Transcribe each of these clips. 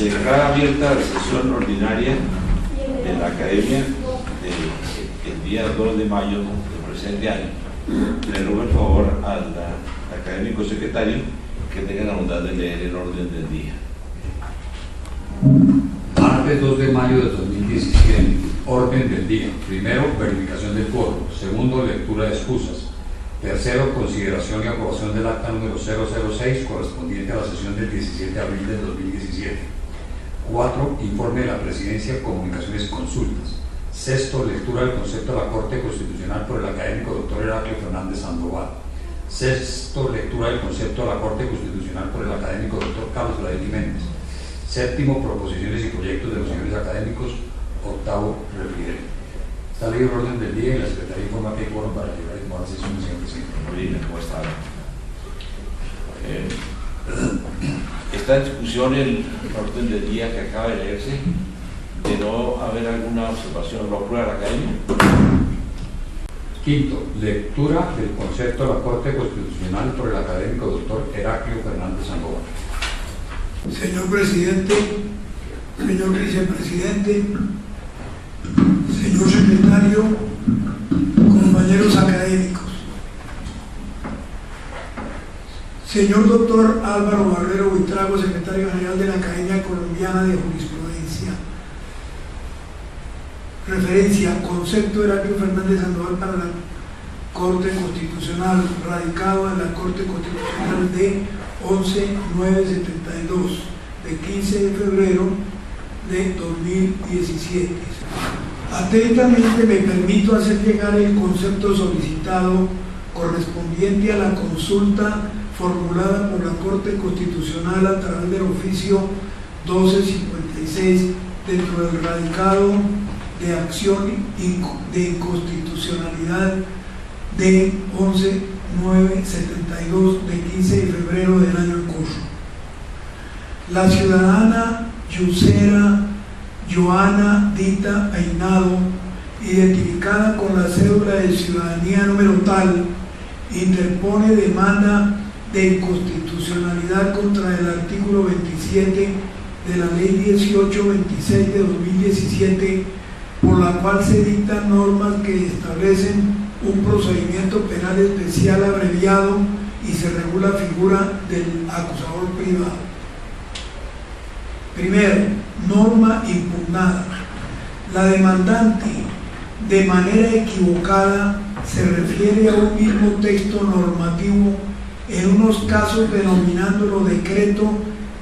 Se declara abierta la sesión ordinaria de la Academia del día 2 de mayo del presente año. Le ruego el favor al académico secretario que tenga la bondad de leer el orden del día. Martes 2 de mayo de 2017. Orden del día. Primero, verificación del quórum. Segundo, lectura de excusas. Tercero, consideración y aprobación del acta número 006 correspondiente a la sesión del 17 de abril del 2017. Cuatro, informe de la Presidencia, comunicaciones y consultas. Sexto, lectura del concepto de la Corte Constitucional por el académico doctor Heraclio Fernández Sandoval. Sexto, lectura del concepto de la Corte Constitucional por el académico doctor Carlos Vladimir Méndez. Séptimo, proposiciones y proyectos de los señores académicos. Octavo, referir. Está leído el orden del día y la Secretaría informa que hay quórum para llevar a tomar la sesión, señor presidente. Muy bien, ¿cómo está? Está en discusión el orden del día que acaba de leerse. De no haber alguna observación, ¿lo aprueba la Academia? Quinto, lectura del concepto de la Corte Constitucional por el académico doctor Heraclio Fernández Sandoval. Señor presidente, señor vicepresidente, señor secretario, compañeros académicos, señor doctor Álvaro Barrero Buitrago, secretario general de la Academia Colombiana de Jurisprudencia. Referencia: concepto Heraclio Fernández Sandoval para la Corte Constitucional, radicado en la Corte Constitucional de 11.972 de 15 de febrero de 2017. Atentamente me permito hacer llegar el concepto solicitado correspondiente a la consulta formulada por la Corte Constitucional a través del oficio 1256 dentro del radicado de acción de inconstitucionalidad de 11.972 de 15 de febrero del año en curso. La ciudadana Yusera Joana Dita Peinado, identificada con la cédula de ciudadanía número tal, interpone demanda de inconstitucionalidad contra el artículo 27 de la Ley 1826 de 2017, por la cual se dictan normas que establecen un procedimiento penal especial abreviado y se regula la figura del acusador privado. Primero, norma impugnada. La demandante, de manera equivocada, se refiere a un mismo texto normativo, en unos casos denominándolo decreto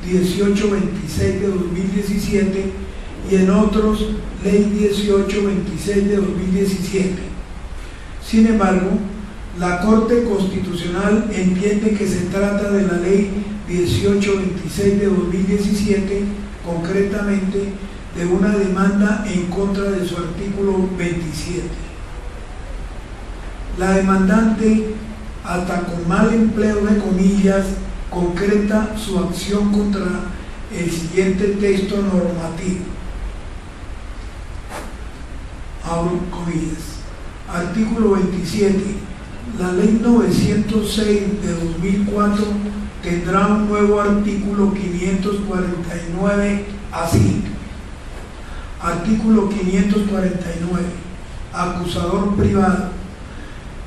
1826 de 2017 y en otros ley 1826 de 2017. Sin embargo, la Corte Constitucional entiende que se trata de la ley 1826 de 2017, concretamente de una demanda en contra de su artículo 27. La demandante, hasta con mal empleo de comillas, concreta su acción contra el siguiente texto normativo. Abro comillas. Artículo 27. La ley 906 de 2004 tendrá un nuevo artículo 549 así. Artículo 549. Acusador privado.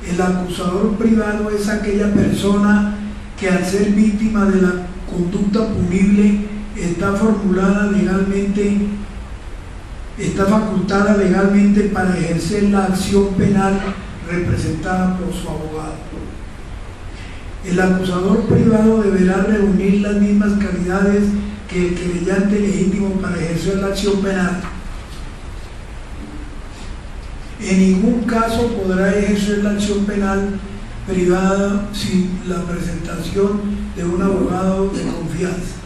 El acusador privado es aquella persona que, al ser víctima de la conducta punible, está facultada legalmente para ejercer la acción penal representada por su abogado. El acusador privado deberá reunir las mismas calidades que el querellante legítimo para ejercer la acción penal. En ningún caso podrá ejercer la acción penal privada sin la presentación de un abogado de confianza.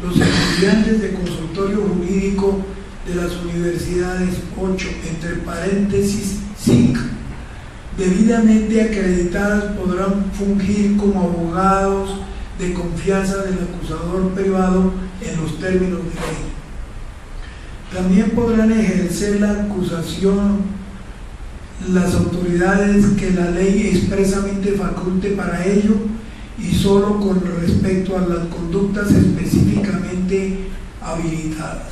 Los estudiantes de consultorio jurídico de las universidades 8, entre paréntesis, SIC, debidamente acreditadas, podrán fungir como abogados de confianza del acusador privado en los términos de ley. También podrán ejercer la acusación las autoridades que la ley expresamente faculte para ello y solo con respecto a las conductas específicamente habilitadas.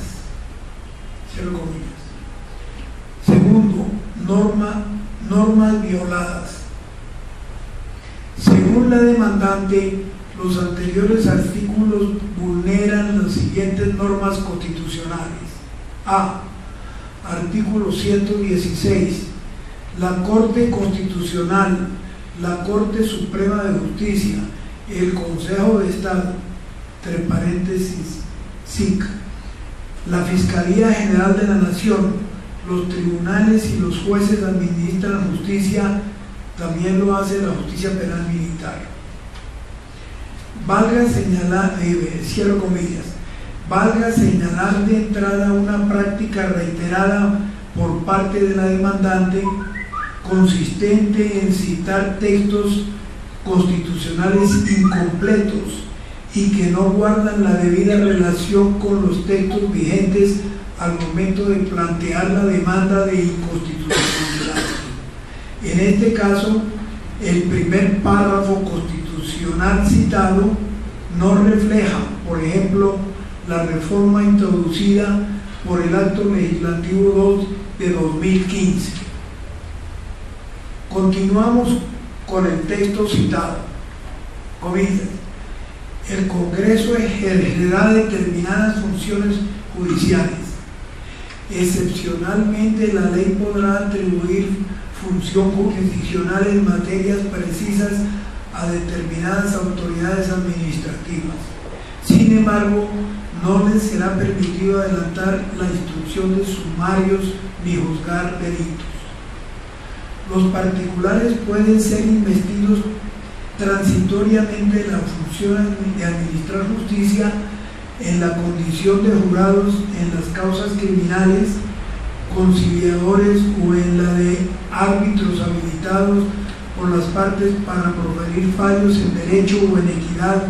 Cierro comillas. Segundo, normas violadas. Según la demandante, los anteriores artículos vulneran las siguientes normas constitucionales. A. Artículo 116. La Corte Constitucional, la Corte Suprema de Justicia, el Consejo de Estado, entre paréntesis, SIC, la Fiscalía General de la Nación, los tribunales y los jueces administran justicia, también lo hace la justicia penal militar. Valga señalar, cierro comillas, valga señalar de entrada una práctica reiterada por parte de la demandante consistente en citar textos constitucionales incompletos y que no guardan la debida relación con los textos vigentes al momento de plantear la demanda de inconstitucionalidad. En este caso, el primer párrafo constitucional citado no refleja, por ejemplo, la reforma introducida por el Acto Legislativo 2 de 2015. Continuamos con el texto citado. Comillas. El Congreso ejercerá determinadas funciones judiciales. Excepcionalmente, la ley podrá atribuir función jurisdiccional en materias precisas a determinadas autoridades administrativas. Sin embargo, no les será permitido adelantar la instrucción de sumarios ni juzgar delitos. Los particulares pueden ser investidos transitoriamente de la función de administrar justicia en la condición de jurados en las causas criminales, conciliadores o en la de árbitros habilitados por las partes para proferir fallos en derecho o en equidad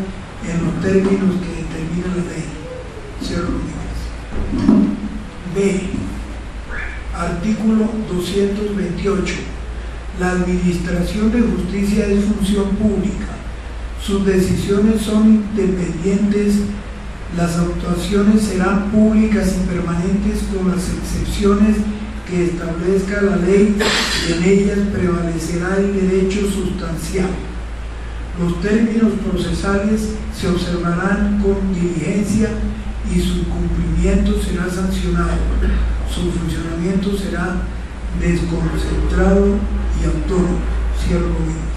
en los términos que determina la ley. Cierro comillas. B. Artículo 228. La administración de justicia es función pública. Sus decisiones son independientes. Las actuaciones serán públicas y permanentes con las excepciones que establezca la ley y en ellas prevalecerá el derecho sustancial. Los términos procesales se observarán con diligencia y su cumplimiento será sancionado. Su funcionamiento será desconcentrado y autónomo. Cierro comillas.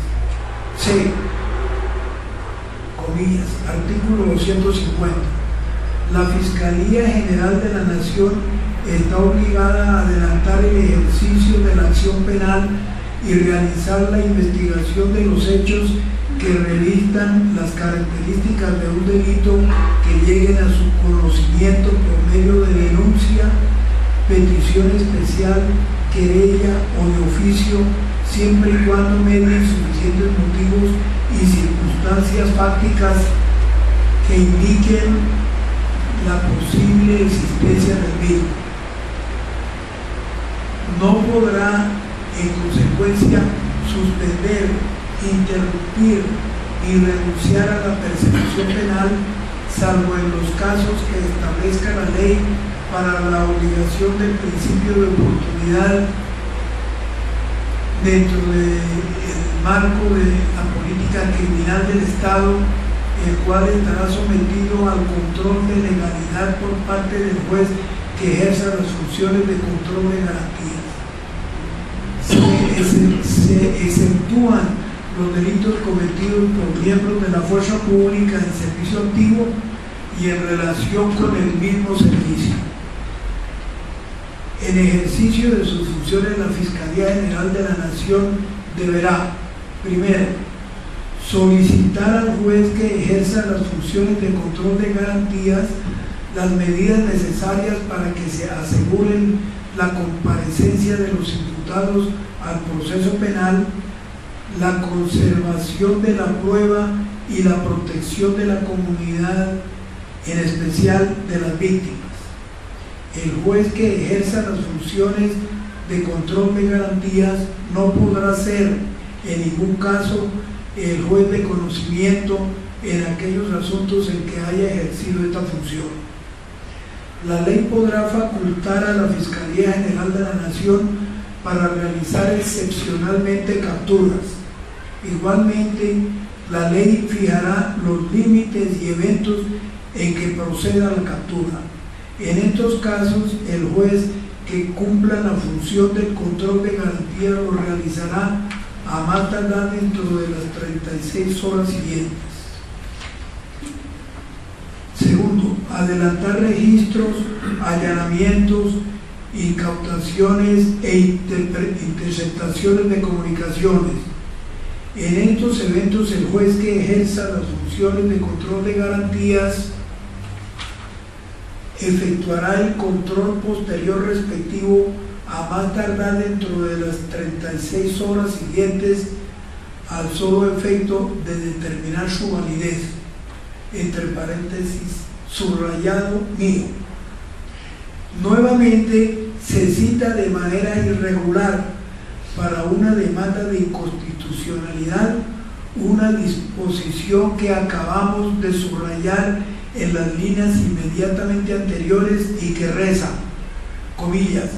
C. Comillas. Artículo 250. La Fiscalía General de la Nación está obligada a adelantar el ejercicio de la acción penal y realizar la investigación de los hechos que revistan las características de un delito que lleguen a su conocimiento por medio de denuncia, petición especial, querella o de oficio, siempre y cuando medien suficientes motivos y circunstancias fácticas que indiquen la posible existencia del mismo. No podrá, en consecuencia, suspender, interrumpir y renunciar a la persecución penal, salvo en los casos que establezca la ley para la obligación del principio de oportunidad dentro del marco de la política criminal del Estado, el cual estará sometido al control de legalidad por parte del juez que ejerza las funciones de control de garantías. Se exceptúan los delitos cometidos por miembros de la fuerza pública en servicio activo y en relación con el mismo servicio. En ejercicio de sus funciones, la Fiscalía General de la Nación deberá, primero, solicitar al juez que ejerza las funciones de control de garantías las medidas necesarias para que se aseguren la comparecencia de los imputados al proceso penal, la conservación de la prueba y la protección de la comunidad, en especial de las víctimas. El juez que ejerza las funciones de control de garantías no podrá ser, en ningún caso, el juez de conocimiento en aquellos asuntos en que haya ejercido esta función. La ley podrá facultar a la Fiscalía General de la Nación para realizar excepcionalmente capturas. Igualmente, la ley fijará los límites y eventos en que proceda la captura. En estos casos, el juez que cumpla la función del control de garantía lo realizará a más tardar dentro de las 36 horas siguientes. Segundo, adelantar registros, allanamientos, incautaciones e interceptaciones de comunicaciones. En estos eventos, el juez que ejerza las funciones de control de garantías efectuará el control posterior respectivo a más tardar dentro de las 36 horas siguientes, al solo efecto de determinar su validez, entre paréntesis, subrayado mío. Nuevamente, se cita de manera irregular para una demanda de inconstitucionalidad una disposición que acabamos de subrayar en las líneas inmediatamente anteriores y que reza, comillas,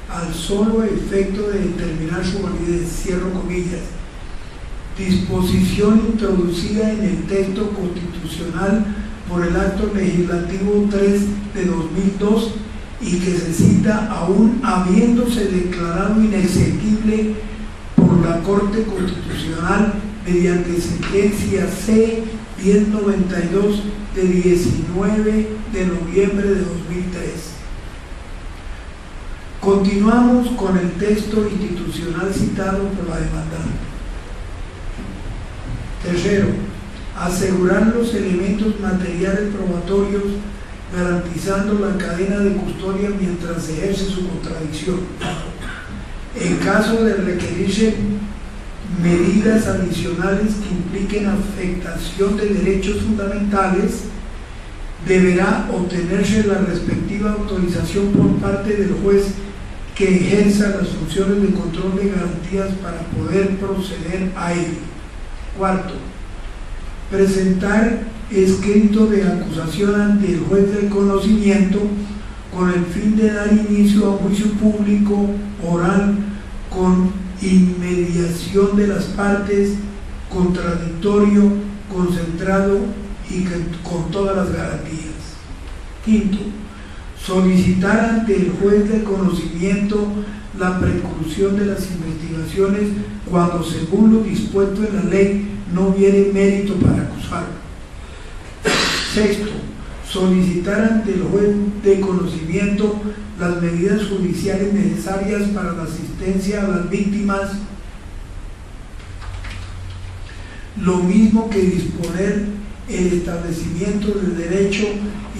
al solo efecto de determinar su validez, cierro comillas, disposición introducida en el texto constitucional por el Acto Legislativo 3 de 2002 y que se cita aún habiéndose declarado inexequible por la Corte Constitucional mediante sentencia C-1092 de 19 de noviembre de 2003. Continuamos con el texto institucional citado por la demandante. Tercero, asegurar los elementos materiales probatorios garantizando la cadena de custodia mientras se ejerce su contradicción. En caso de requerirse medidas adicionales que impliquen afectación de derechos fundamentales, deberá obtenerse la respectiva autorización por parte del juez que ejerza las funciones de control de garantías para poder proceder a ello. Cuarto, presentar escrito de acusación ante el juez del conocimiento con el fin de dar inicio a un juicio público oral con inmediación de las partes, contradictorio, concentrado y con todas las garantías. Quinto, solicitar ante el juez de conocimiento la preclusión de las investigaciones cuando, según lo dispuesto en la ley, no hubiere mérito para acusarlo. Sexto, solicitar ante el juez de conocimiento las medidas judiciales necesarias para la asistencia a las víctimas, lo mismo que disponer el establecimiento del derecho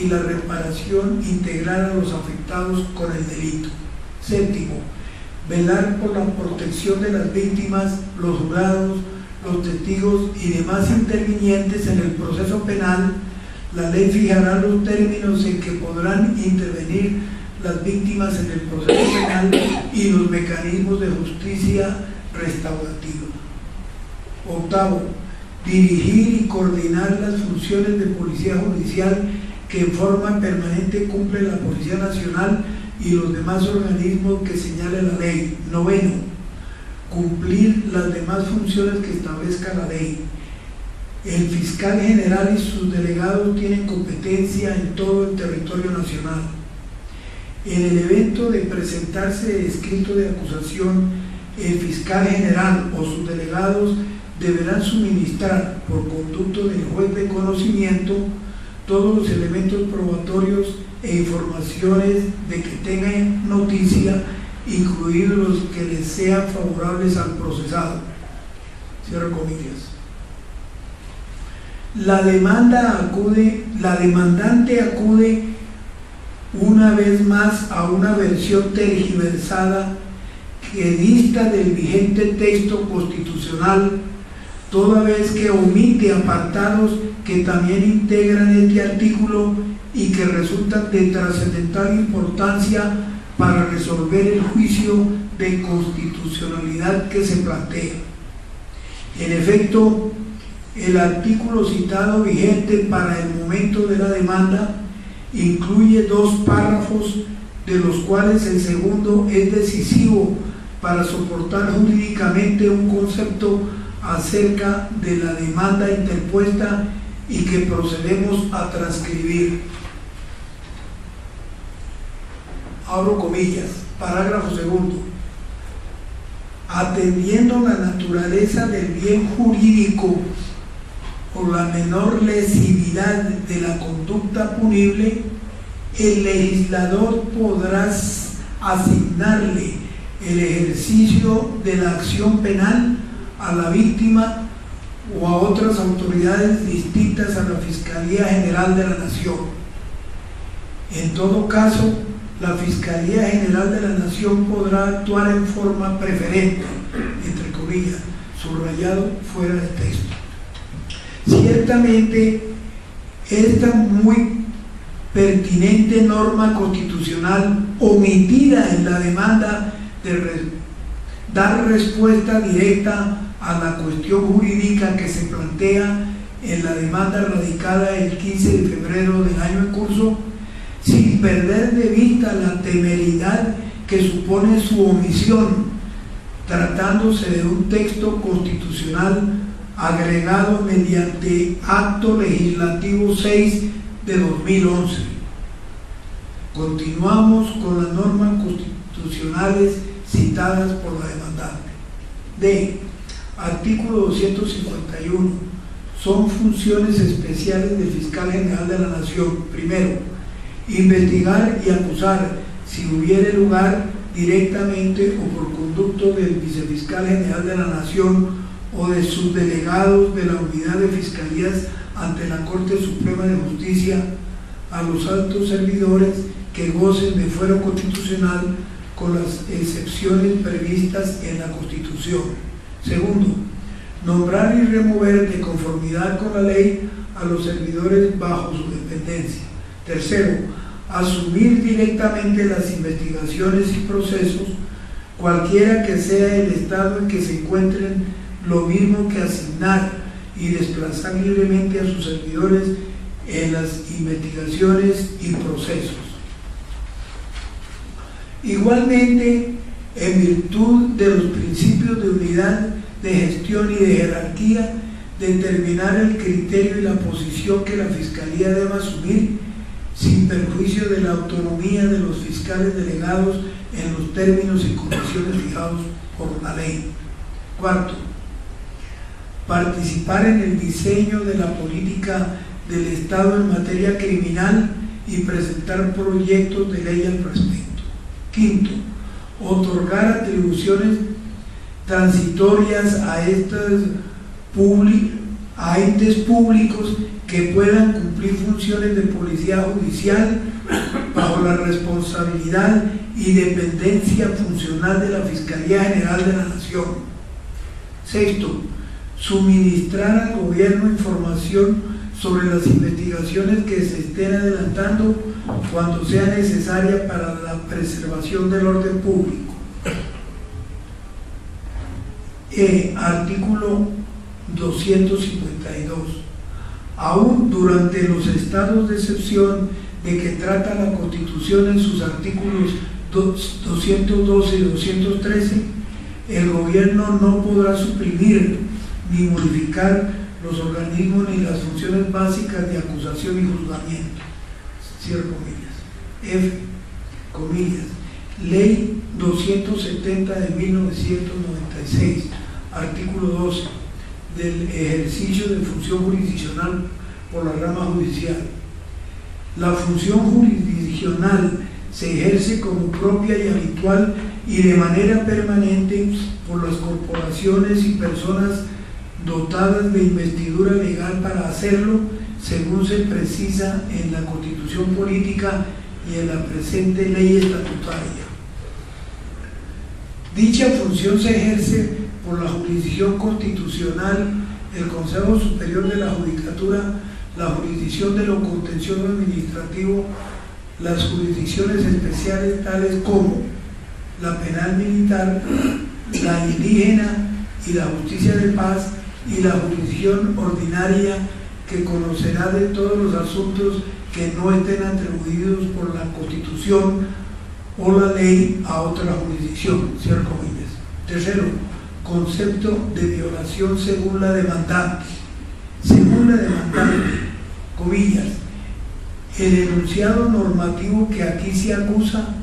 y la reparación integral a los afectados con el delito. Séptimo, velar por la protección de las víctimas, los jurados, los testigos y demás intervinientes en el proceso penal. La ley fijará los términos en que podrán intervenir las víctimas en el proceso penal y los mecanismos de justicia restaurativa. Octavo, dirigir y coordinar las funciones de policía judicial que en forma permanente cumple la Policía Nacional y los demás organismos que señale la ley. Noveno, cumplir las demás funciones que establezca la ley. El fiscal general y sus delegados tienen competencia en todo el territorio nacional. En el evento de presentarse escrito de acusación, el fiscal general o sus delegados deberán suministrar, por conducto del juez de conocimiento, todos los elementos probatorios e informaciones de que tengan noticia, incluidos los que les sean favorables al procesado. Cierro comillas. La demandante acude una vez más a una versión tergiversada que dista del vigente texto constitucional, toda vez que omite apartados que también integran este artículo y que resultan de trascendental importancia para resolver el juicio de constitucionalidad que se plantea. En efecto, el artículo citado vigente para el momento de la demanda incluye 2 párrafos, de los cuales el segundo es decisivo para soportar jurídicamente un concepto acerca de la demanda interpuesta y que procedemos a transcribir. Abro comillas, parágrafo segundo. Atendiendo la naturaleza del bien jurídico o la menor lesividad de la conducta punible, el legislador podrá asignarle el ejercicio de la acción penal a la víctima o a otras autoridades distintas a la Fiscalía General de la Nación. En todo caso, la Fiscalía General de la Nación podrá actuar en forma preferente, entre comillas, subrayado fuera de texto. Ciertamente, esta muy pertinente norma constitucional omitida en la demanda de dar respuesta directa a la cuestión jurídica que se plantea en la demanda radicada el 15 de febrero del año en curso, sin perder de vista la temeridad que supone su omisión, tratándose de un texto constitucional agregado mediante Acto Legislativo 6 de 2011. Continuamos con las normas constitucionales citadas por la demandante. D. Artículo 251. Son funciones especiales del Fiscal General de la Nación. Primero, investigar y acusar, si hubiere lugar, directamente o por conducto del Vicefiscal General de la Nación o de sus delegados de la Unidad de Fiscalías ante la Corte Suprema de Justicia, a los altos servidores que gocen de fuero constitucional, con las excepciones previstas en la Constitución. Segundo, nombrar y remover de conformidad con la ley a los servidores bajo su dependencia. Tercero, asumir directamente las investigaciones y procesos, cualquiera que sea el estado en que se encuentren, lo mismo que asignar y desplazar libremente a sus servidores en las investigaciones y procesos. Igualmente, en virtud de los principios de unidad de gestión y de jerarquía, determinar el criterio y la posición que la Fiscalía deba asumir sin perjuicio de la autonomía de los fiscales delegados en los términos y condiciones fijados por la ley. Cuarto, participar en el diseño de la política del Estado en materia criminal y presentar proyectos de ley al respecto. Quinto, otorgar atribuciones transitorias a entes públicos que puedan cumplir funciones de policía judicial bajo la responsabilidad y dependencia funcional de la Fiscalía General de la Nación. Sexto, suministrar al gobierno información sobre las investigaciones que se estén adelantando cuando sea necesaria para la preservación del orden público. Artículo 252. Aún durante los estados de excepción de que trata la Constitución en sus artículos 212 y 213, el gobierno no podrá suprimir ni modificar los organismos ni las funciones básicas de acusación y juzgamiento. Cierro comillas. F, comillas. Ley 270 de 1996, artículo 12, del ejercicio de función jurisdiccional por la rama judicial. La función jurisdiccional se ejerce como propia y habitual y de manera permanente por las corporaciones y personas dotadas de investidura legal para hacerlo, según se precisa en la Constitución Política y en la presente ley estatutaria. Dicha función se ejerce por la jurisdicción constitucional, el Consejo Superior de la Judicatura, la jurisdicción de lo contencioso administrativo, las jurisdicciones especiales tales como la penal militar, la indígena y la justicia de paz, y la jurisdicción ordinaria, que conocerá de todos los asuntos que no estén atribuidos por la Constitución o la ley a otra jurisdicción, cierro comillas. Tercero, concepto de violación según la demandante. Según la demandante, comillas, el enunciado normativo que aquí se acusa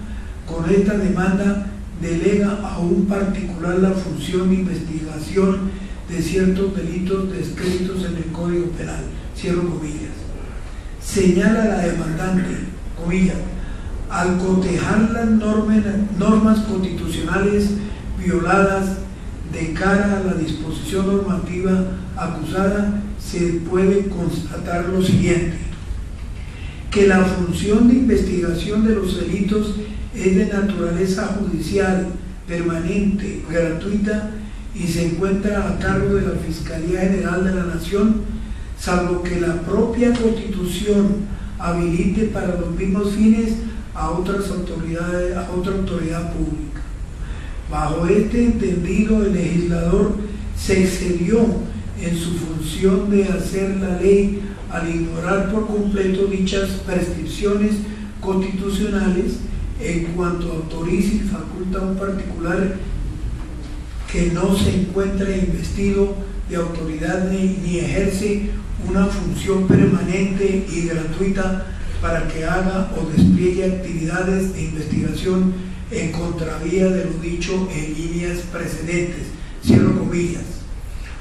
con esta demanda delega a un particular la función de investigación de ciertos delitos descritos en el Código Penal, cierro comillas. Señala la demandante, comillas, al cotejar las normas constitucionales violadas de cara a la disposición normativa acusada, se puede constatar lo siguiente: que la función de investigación de los delitos es de naturaleza judicial, permanente, gratuita y se encuentra a cargo de la Fiscalía General de la Nación, salvo que la propia Constitución habilite para los mismos fines a otras autoridades, a otra autoridad pública. Bajo este entendido, el legislador se excedió en su función de hacer la ley al ignorar por completo dichas prescripciones constitucionales en cuanto autoriza y faculta a un particular que no se encuentra investido de autoridad ni ejerce una función permanente y gratuita para que haga o despliegue actividades de investigación en contravía de lo dicho en líneas precedentes, cierro comillas.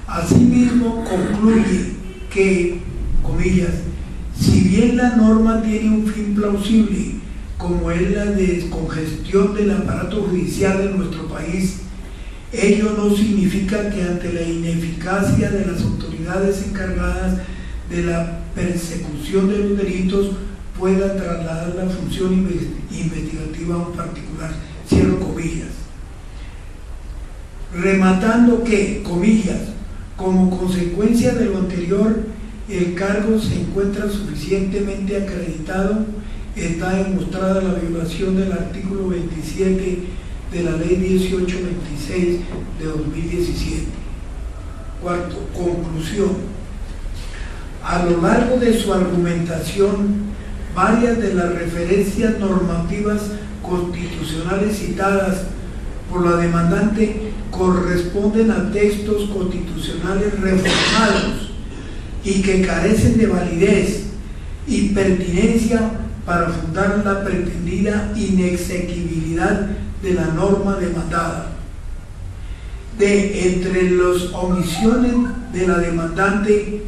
Asimismo, concluye que, comillas, si bien la norma tiene un fin plausible, como es la descongestión del aparato judicial de nuestro país, ello no significa que ante la ineficacia de las autoridades encargadas de la persecución de los delitos pueda trasladar la función investigativa a un particular, cierro comillas. Rematando que, comillas, como consecuencia de lo anterior, el cargo se encuentra suficientemente acreditado, está demostrada la violación del artículo 27 de la Ley 1826 de 2017. Cuarto, conclusión. A lo largo de su argumentación, varias de las referencias normativas constitucionales citadas por la demandante corresponden a textos constitucionales reformados y que carecen de validez y pertinencia para fundar la pretendida inexequibilidad de la norma demandada. Entre las omisiones de la demandante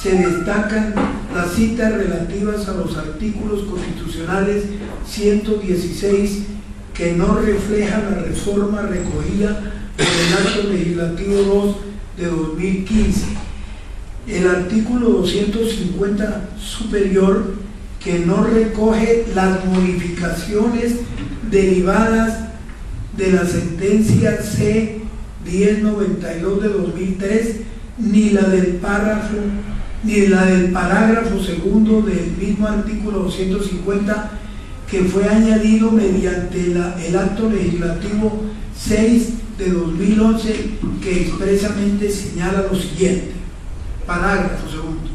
se destacan las citas relativas a los artículos constitucionales 116 que no reflejan la reforma recogida por el Acto Legislativo 2 de 2015, el artículo 250 superior, que no recoge las modificaciones derivadas de la sentencia C-1092 de 2003, ni la del parágrafo segundo del mismo artículo 250, que fue añadido mediante el acto legislativo 6 de 2011, que expresamente señala lo siguiente: parágrafo segundo.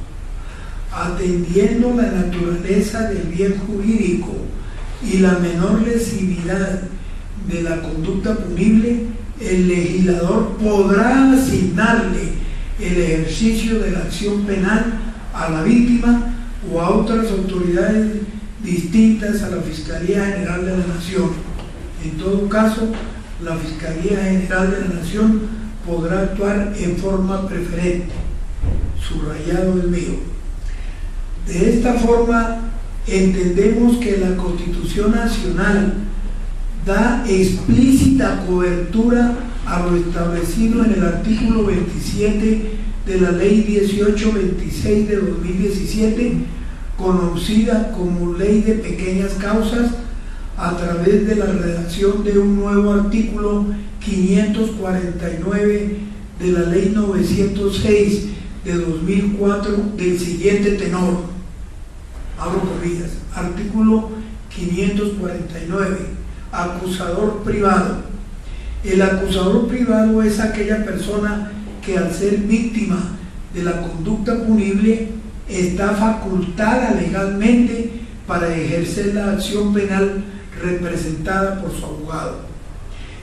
Atendiendo la naturaleza del bien jurídico y la menor lesividad de la conducta punible, el legislador podrá asignarle el ejercicio de la acción penal a la víctima o a otras autoridades distintas a la Fiscalía General de la Nación. En todo caso, la Fiscalía General de la Nación podrá actuar en forma preferente. Subrayado el mío. De esta forma, entendemos que la Constitución Nacional da explícita cobertura a lo establecido en el artículo 27 de la Ley 1826 de 2017, conocida como Ley de Pequeñas Causas, a través de la redacción de un nuevo artículo 549 de la Ley 906 de 2004 del siguiente tenor. Abro comillas. Artículo 549. Acusador privado. El acusador privado es aquella persona que al ser víctima de la conducta punible está facultada legalmente para ejercer la acción penal representada por su abogado.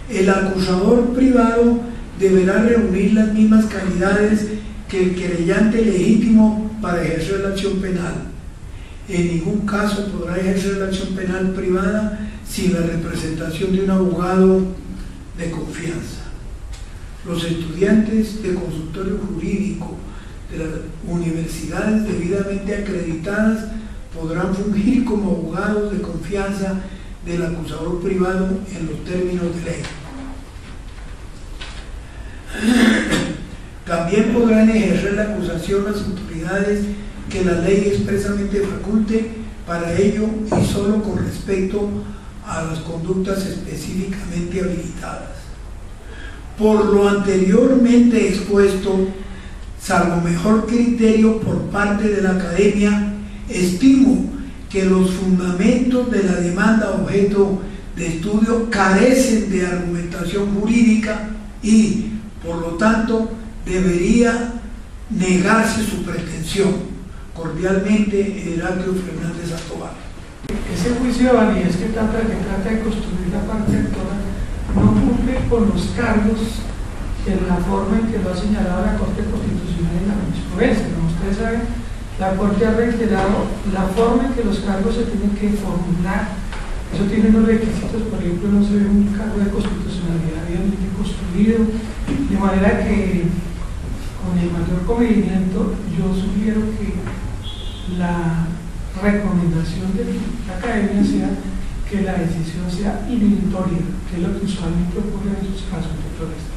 El acusador privado deberá reunir las mismas calidades que el querellante legítimo para ejercer la acción penal. En ningún caso podrá ejercer la acción penal privada sin la representación de un abogado de confianza. Los estudiantes de consultorio jurídico de las universidades debidamente acreditadas podrán fungir como abogados de confianza del acusador privado en los términos de ley. También podrán ejercer la acusación las autoridades que la ley expresamente faculte para ello y solo con respecto a las conductas específicamente habilitadas. Por lo anteriormente expuesto, salvo mejor criterio por parte de la Academia, estimo que los fundamentos de la demanda objeto de estudio carecen de argumentación jurídica y, por lo tanto, debería negarse su pretensión. Cordialmente, Heraclio Fernández Santoval. Ese juicio de validez que trata de construir la parte actora no cumple con los cargos en la forma en que lo ha señalado la Corte Constitucional en la jurisprudencia. Como ustedes saben, la Corte ha reiterado la forma en que los cargos se tienen que formular. Eso tiene unos requisitos, por ejemplo, no se ve un cargo de constitucionalidad bien construido, de manera que con el mayor conveniencia yo sugiero que la recomendación de la Academia sea que la decisión sea inhibitoria, que es lo que usualmente ocurre en esos casos de protesta.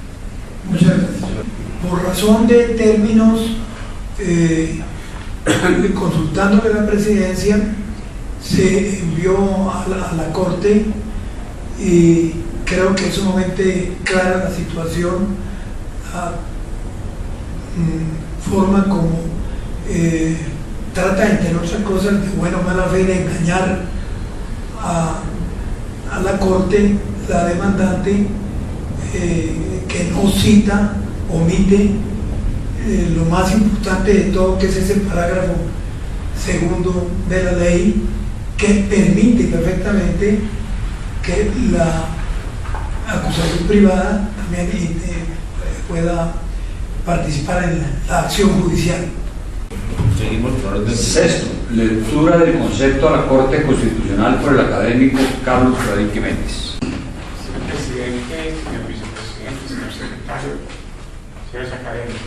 Muchas gracias. Por razón de términos, consultando con la presidencia, se envió a la Corte y creo que es sumamente clara la situación, la forma como trata, entre otras cosas, de buena o mala fe, de engañar a la Corte, la demandante, que no cita, omite lo más importante de todo, que es ese parágrafo segundo de la ley, que permite perfectamente que la acusación privada también pueda participar en la acción judicial. Seguimos por orden. Sexto, lectura del concepto a la Corte Constitucional por el académico Carlos Frederic Méndez. Señor presidente, señor vicepresidente, señor secretario, señores académicos.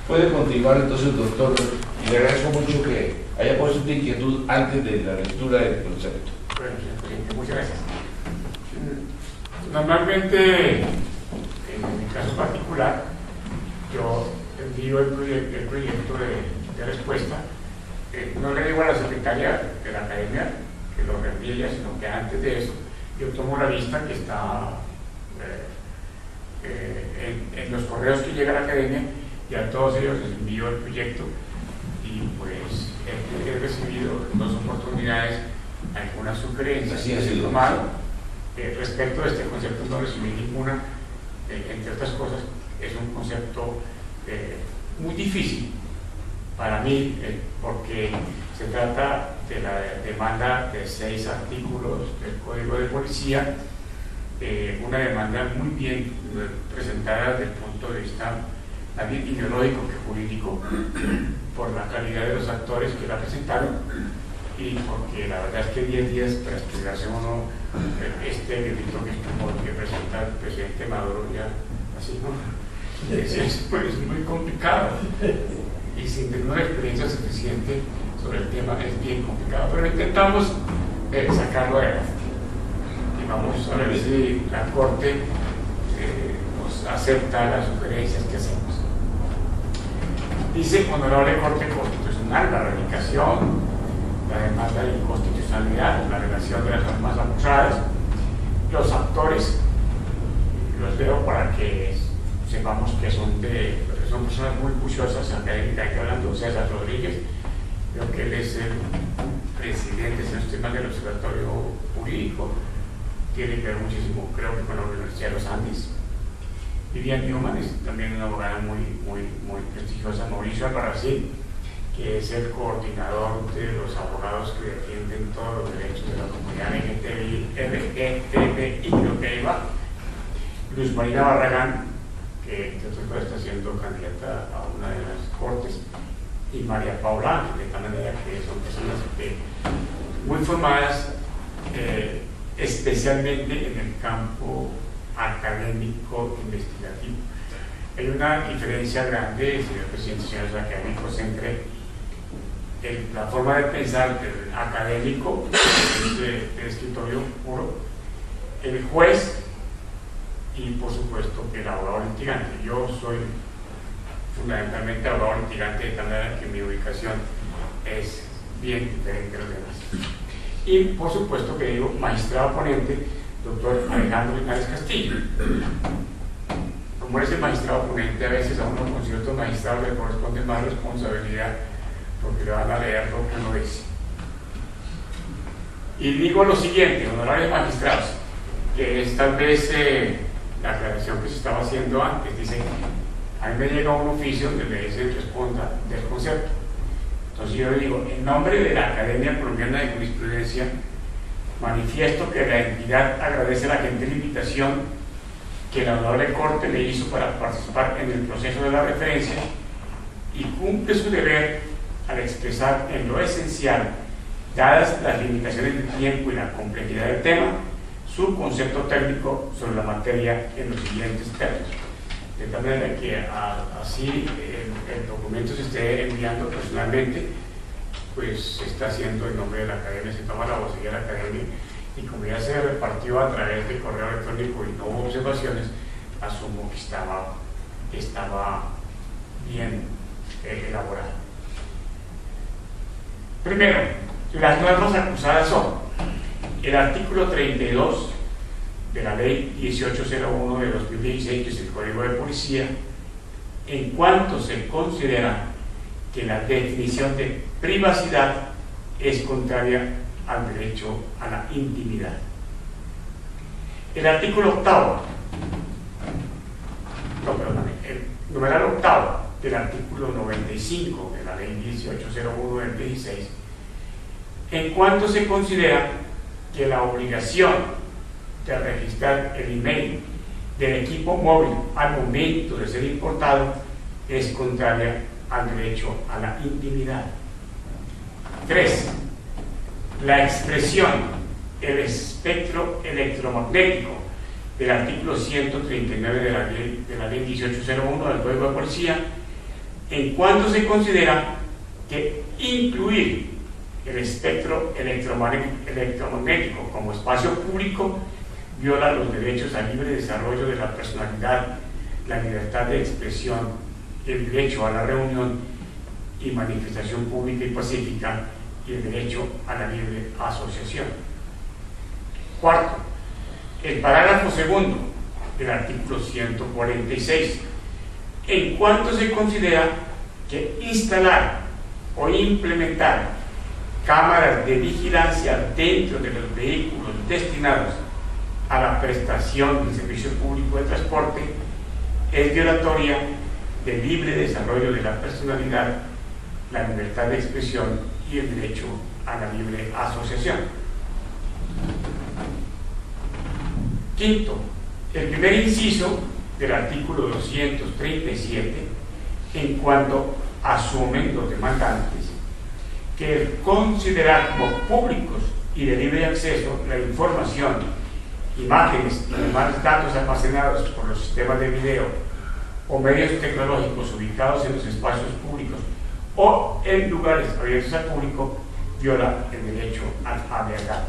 Puede continuar entonces, doctor, y le agradezco mucho que haya puesto esta inquietud antes de la lectura del concepto. Bueno, señor presidente, muchas gracias. Normalmente, en mi caso particular, yo envío el proyecto de respuesta. No le digo a la secretaria de la academia que lo reenvíe ella, sino que antes de eso yo tomo la vista que está en los correos que llega a la academia, y a todos ellos les envío el proyecto, y pues he recibido en 2 oportunidades algunas sugerencias Así que es, he tomado. Respecto a este concepto no recibí ninguna, entre otras cosas es un concepto muy difícil para mí, porque se trata de la demanda de 6 artículos del Código de Policía, una demanda muy bien presentada desde el punto de vista también ideológico que jurídico, por la calidad de los actores que la presentaron, y porque la verdad es que 10 días para estudiarse uno este delito que presenta el presidente Maduro, ya así, ¿no? Es muy complicado, y sin tener una experiencia suficiente sobre el tema es bien complicado, pero intentamos sacarlo adelante, y vamos a ver si la Corte nos acepta las sugerencias que hacemos. Dice: Honorable Corte Constitucional, la radicación, la demanda de inconstitucionalidad, la relación de las normas acusadas, los actores, los leo para que sepamos que son personas muy juiciosas, académicas, que hablando. César Rodríguez, creo que él es el presidente, si no estoy mal, del Observatorio Jurídico, tiene que ver muchísimo, creo que con la Universidad de los Andes. Vivian Newman es también una abogada muy prestigiosa, Mauricio Albarracín, que es el coordinador de los abogados que defienden todos los derechos de la comunidad LGTBI, Luz Marina Barragán, que entre otras cosas está siendo candidata a una de las cortes, y María Paula Ángel, de tal manera que son personas muy formadas, especialmente en el campo académico investigativo. Hay una diferencia grande, señor presidente, señores académicos, entre la forma de pensar del académico, del escritorio puro, el juez y por supuesto el abogado litigante. Yo soy fundamentalmente abogado litigante, de tal manera que mi ubicación es bien diferente de los demás. Y por supuesto que digo magistrado ponente, doctor Alejandro Linares Castillo. Como es el magistrado ponente, a veces a uno con ciertos magistrados le corresponde más responsabilidad porque le van a leer lo que uno dice. Y digo lo siguiente, honorables magistrados, que es tal vez la aclaración que se estaba haciendo antes. Dice, a mí me llega un oficio donde le dice responda del concepto. Entonces yo le digo, en nombre de la Academia Colombiana de Jurisprudencia, manifiesto que la entidad agradece la gentil invitación que la Honorable Corte le hizo para participar en el proceso de la referencia y cumple su deber al expresar en lo esencial, dadas las limitaciones del tiempo y la complejidad del tema, su concepto técnico sobre la materia en los siguientes términos. De tal manera que así el documento se esté enviando personalmente, pues se está haciendo en nombre de la Academia, se toma la vocería de la Academia, y como ya se repartió a través del correo electrónico y no hubo observaciones, asumo que estaba bien elaborado. Primero, las normas acusadas son el artículo 32 de la ley 1801 de 2016, que es el Código de Policía, en cuanto se considera que la definición de privacidad es contraria al derecho a la intimidad. El artículo octavo, el numeral octavo del artículo 95 de la ley 1801 del 16, en cuanto se considera que la obligación de registrar el email del equipo móvil al momento de ser importado es contraria al derecho a la intimidad. 3. La expresión, el espectro electromagnético del artículo 139 de la ley 1801 del Código de Policía, en cuanto se considera que incluir el espectro electromagnético como espacio público viola los derechos al libre desarrollo de la personalidad, la libertad de expresión, el derecho a la reunión y manifestación pública y pacífica y el derecho a la libre asociación. Cuarto, el parágrafo segundo del artículo 146, en cuanto se considera que instalar o implementar cámaras de vigilancia dentro de los vehículos destinados a la prestación del servicio público de transporte es violatoria del libre desarrollo de la personalidad, la libertad de expresión y el derecho a la libre asociación. Quinto, el primer inciso del artículo 237, en cuanto asumen los demandantes que el considerar como públicos y de libre acceso la información, imágenes y demás datos almacenados por los sistemas de video o medios tecnológicos ubicados en los espacios públicos o en lugares abiertos al público viola el derecho a la verdad.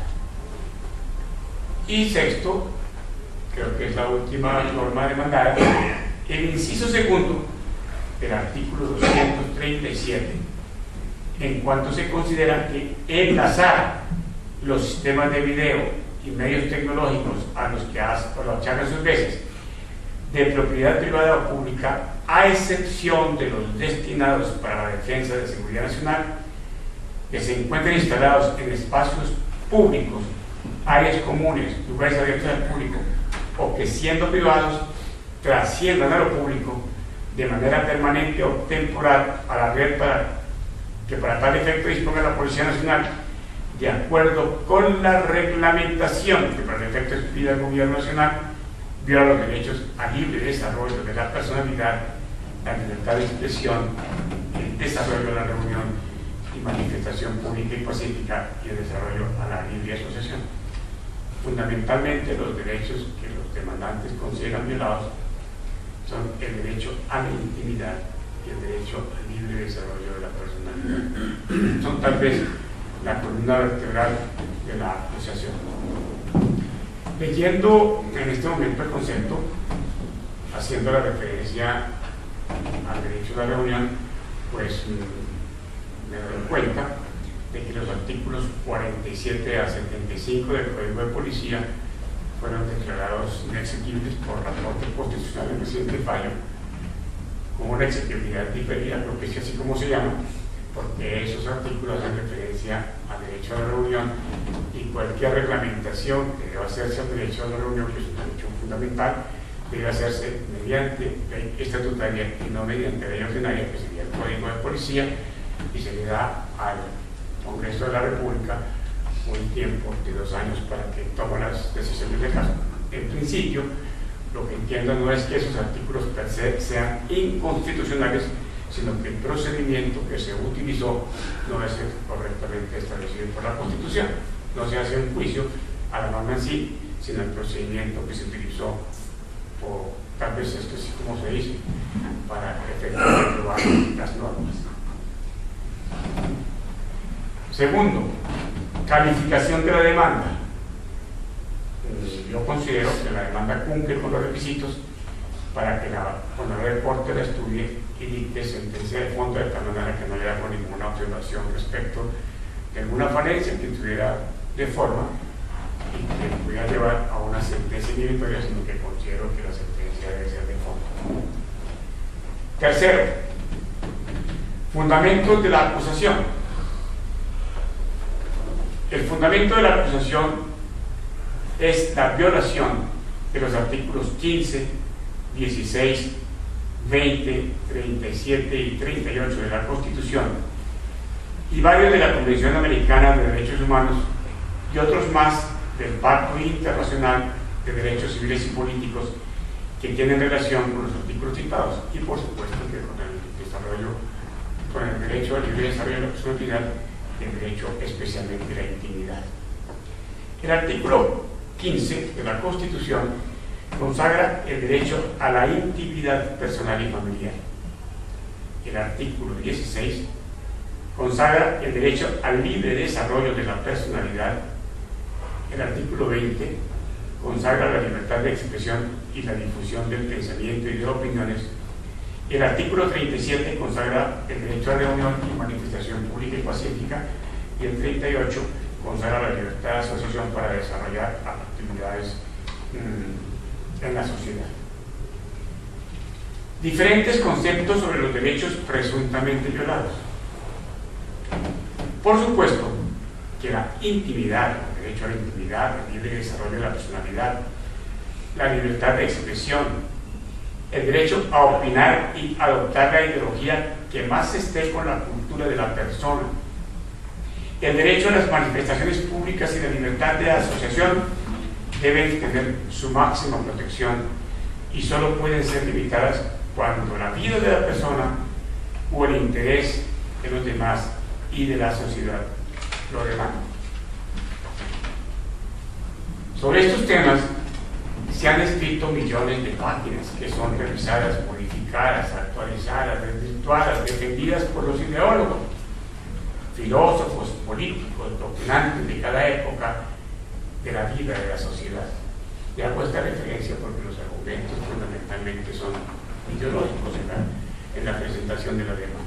Y sexto, creo que es la última norma demandada, el inciso segundo del artículo 237, en cuanto se considera que enlazar los sistemas de video y medios tecnológicos a los que hagan sus veces de propiedad privada o pública, a excepción de los destinados para la defensa de la seguridad nacional, que se encuentren instalados en espacios públicos, áreas comunes, lugares abiertos al público, o que siendo privados trasciendan a lo público de manera permanente o temporal a la red que para tal efecto disponga la Policía Nacional, de acuerdo con la reglamentación que para el efecto expida el Gobierno Nacional, viola los derechos al libre desarrollo de la personalidad, la libertad de expresión, el desarrollo de la reunión y manifestación pública y pacífica y el desarrollo a la libre asociación. Fundamentalmente, los derechos que los demandantes consideran violados son el derecho a la intimidad y el derecho al libre desarrollo de la personalidad. Son tal vez la columna vertebral de la asociación. Leyendo en este momento el concepto, haciendo la referencia al derecho a la reunión, pues me doy cuenta de que los artículos 47 a 75 del Código de Policía fueron declarados inexequibles por la Corte Constitucional en reciente fallo, con una exequibilidad diferida, creo que es así como se llama, porque esos artículos hacen referencia al derecho a la reunión y cualquier reglamentación que deba hacerse al derecho a la reunión, que es un derecho fundamental, debe hacerse mediante ley estatutaria y no mediante ley ordinaria, que sería el Código de Policía, y se le da al Congreso de la República un tiempo de 2 años para que tome las decisiones del caso. En principio, lo que entiendo no es que esos artículos per se sean inconstitucionales, sino que el procedimiento que se utilizó no es correctamente establecido por la Constitución. No se hace un juicio a la norma en sí, sino el procedimiento que se utilizó, o tal vez esto es como se dice, para efectivamente aprobar las normas. Segundo, calificación de la demanda. Yo considero que la demanda cumple con los requisitos para que la Honorable Corte la estudie y dicte sentencia de fondo, de tal manera que no haya ninguna observación respecto de alguna falencia que tuviera de forma y que pudiera llevar a una sentencia inhibitoria, sino que considero que la sentencia debe ser de fondo. Tercero, fundamentos de la acusación. El fundamento de la acusación es la violación de los artículos 15, 16, 20, 37 y 38 de la Constitución y varios de la Convención Americana de Derechos Humanos y otros más del Pacto Internacional de Derechos Civiles y Políticos que tienen relación con los artículos citados y por supuesto que con el derecho al libre desarrollo de la personalidad y el derecho especialmente a la intimidad. El artículo 15 de la Constitución consagra el derecho a la intimidad personal y familiar. El artículo 16 consagra el derecho al libre desarrollo de la personalidad. El artículo 20 consagra la libertad de expresión y la difusión del pensamiento y de opiniones. El artículo 37 consagra el derecho a reunión y manifestación pública y pacífica, y el 38 consagra la libertad de asociación para desarrollar actividades en la sociedad. Diferentes conceptos sobre los derechos presuntamente violados. Por supuesto que la intimidad, el derecho a la intimidad, el libre desarrollo de la personalidad, la libertad de expresión, el derecho a opinar y adoptar la ideología que más esté con la cultura de la persona, el derecho a las manifestaciones públicas y la libertad de asociación deben tener su máxima protección y solo pueden ser limitadas cuando la vida de la persona o el interés de los demás y de la sociedad lo demandan. Sobre estos temas se han escrito millones de páginas que son revisadas, modificadas, actualizadas, desvirtuadas, defendidas por los ideólogos, filósofos, políticos, doctrinantes de cada época de la vida de la sociedad. Y hago esta referencia porque los argumentos fundamentalmente son ideológicos en la presentación de la demanda.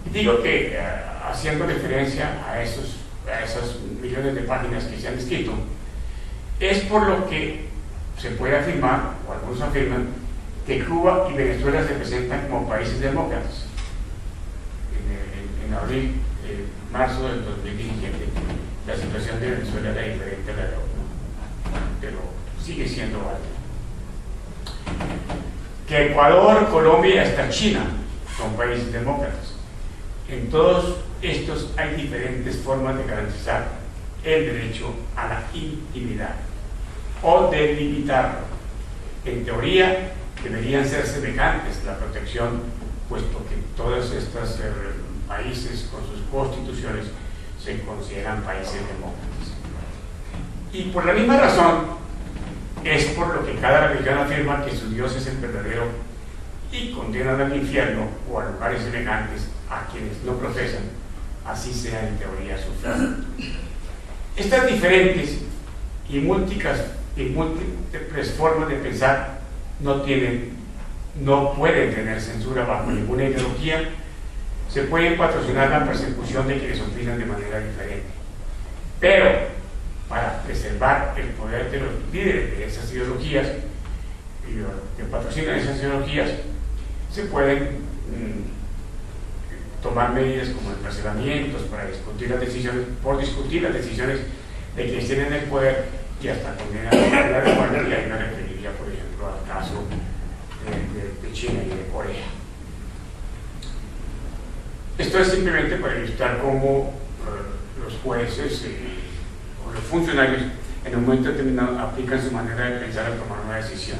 Y digo que haciendo referencia a esas millones de páginas que se han escrito, es por lo que se puede afirmar, o algunos afirman, que Cuba y Venezuela se presentan como países demócratas. En abril, marzo del 2017, la situación de Venezuela era diferente a la de Cuba, pero sigue siendo válida. que Ecuador, Colombia y hasta China son países demócratas. En todos estos hay diferentes formas de garantizar el derecho a la intimidad o de limitarlo. En teoría deberían ser semejantes la protección, puesto que todos estos países con sus constituciones se consideran países demócratas. Y por la misma razón es por lo que cada religión afirma que su Dios es el verdadero y condenan al infierno o a lugares semejantes a quienes no profesan, así sea en teoría su fe. Estas diferentes y múltiples formas de pensar no pueden tener censura bajo ninguna ideología. Se puede patrocinar la persecución de quienes opinan de manera diferente, pero para preservar el poder de los líderes de esas ideologías y los que patrocinan esas ideologías, se pueden tomar medidas como encarcelamientos por discutir las decisiones de quienes tienen el poder y hasta condenar a la de muerte. Y ahí me referiría, por ejemplo, al caso de China y de Corea. Esto es simplemente para ilustrar cómo los jueces o los funcionarios en un momento determinado aplican su manera de pensar al tomar una decisión.